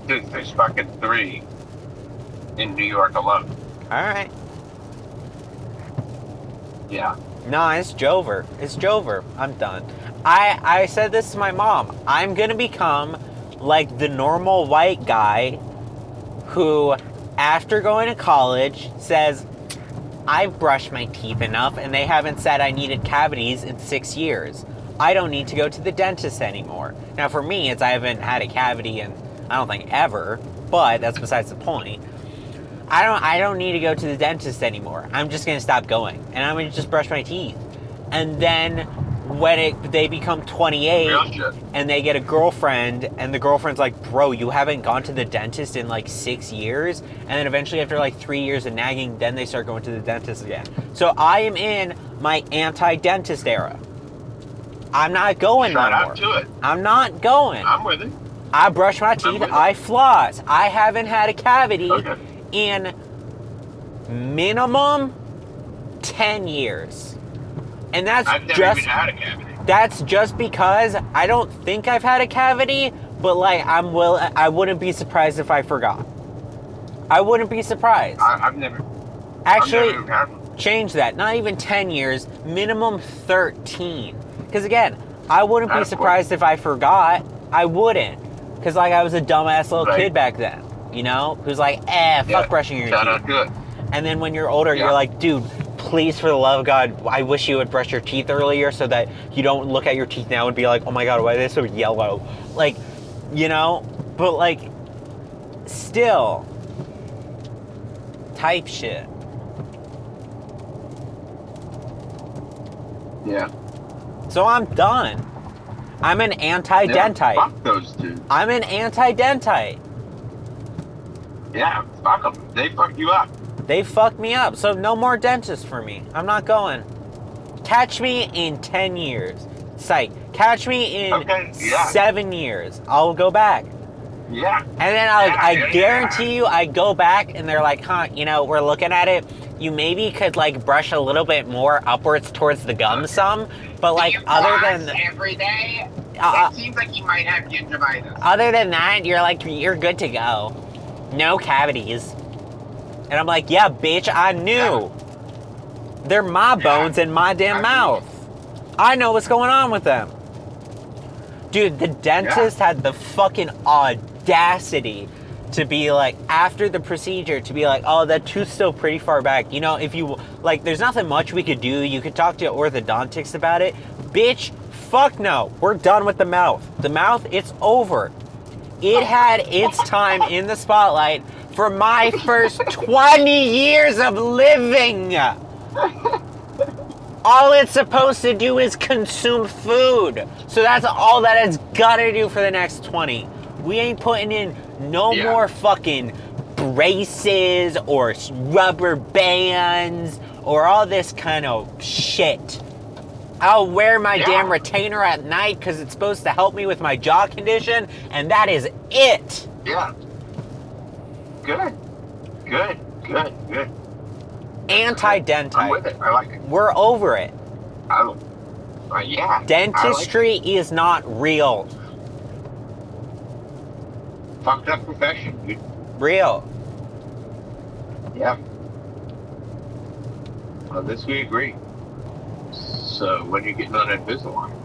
Dude, there's fucking 3 in New York alone. Alright. Yeah. No, it's Jover. It's Jover. I'm done. I said this to my mom. I'm gonna become like the normal white guy who, after going to college, says, I've brushed my teeth enough and they haven't said I needed cavities in 6 years. I don't need to go to the dentist anymore. Now for me, it's I haven't had a cavity in, I don't think ever, but that's besides the point. I don't need to go to the dentist anymore. I'm just going to stop going. And I'm going to just brush my teeth. And then when they become 28 and they get a girlfriend and the girlfriend's like, bro, you haven't gone to the dentist in like 6 years. And then eventually after like 3 years of nagging, then they start going to the dentist again. So I am in my anti-dentist era. I'm not going no more. Shout out to it. I'm not going. I'm with it. I brush my teeth. I floss. I haven't had a cavity in minimum 10 years. And that's I've never even had a cavity. That's just because I don't think I've had a cavity, but like I wouldn't be surprised if I forgot. I wouldn't be surprised. I've never Actually, even had one. change that. Not even 10 years, minimum 13. Because again, I wouldn't be surprised if I forgot. I wouldn't. Because like I was a dumbass little kid back then. You know? Who's like, fuck brushing your teeth. Good. And then when you're older, you're like, dude, please, for the love of God, I wish you would brush your teeth earlier so that you don't look at your teeth now and be like, oh my God, why are they so yellow? Like, you know? But like, still, type shit. Yeah. So I'm done. I'm an anti-dentite. Yeah, fuck those dudes. I'm an anti-dentite. Yeah, fuck them. They fuck you up. They fucked me up, so no more dentists for me. I'm not going. Catch me in 10 years. Psych. Catch me in 7 years. I'll go back. Yeah. And then I guarantee you I go back and they're like, you know, we're looking at it. You maybe could like brush a little bit more upwards towards the gum some, but like other than every day, it seems like you might have gingivitis. Other than that, you're good to go. No cavities. And I'm like, yeah, bitch, I knew. Yeah. They're my bones in my damn mouth. I know what's going on with them. Dude, the dentist had the fucking audacity to be like, after the procedure, to be like, oh, that tooth's still pretty far back. You know, if you, like, there's nothing much we could do. You could talk to orthodontics about it. Bitch, fuck no. We're done with the mouth. The mouth, it's over. It had its time in the spotlight for my first 20 years of living. All it's supposed to do is consume food. So that's all that it's gotta do for the next 20. We ain't putting in no more fucking braces or rubber bands or all this kind of shit. I'll wear my damn retainer at night because it's supposed to help me with my jaw condition, and that is it. Yeah. Good. Anti-dentite. I'm with it. I like it. We're over it. Dentistry is not real. Fucked up profession, dude. Real. Yeah. On this we agree. So when are you getting on Invisalign?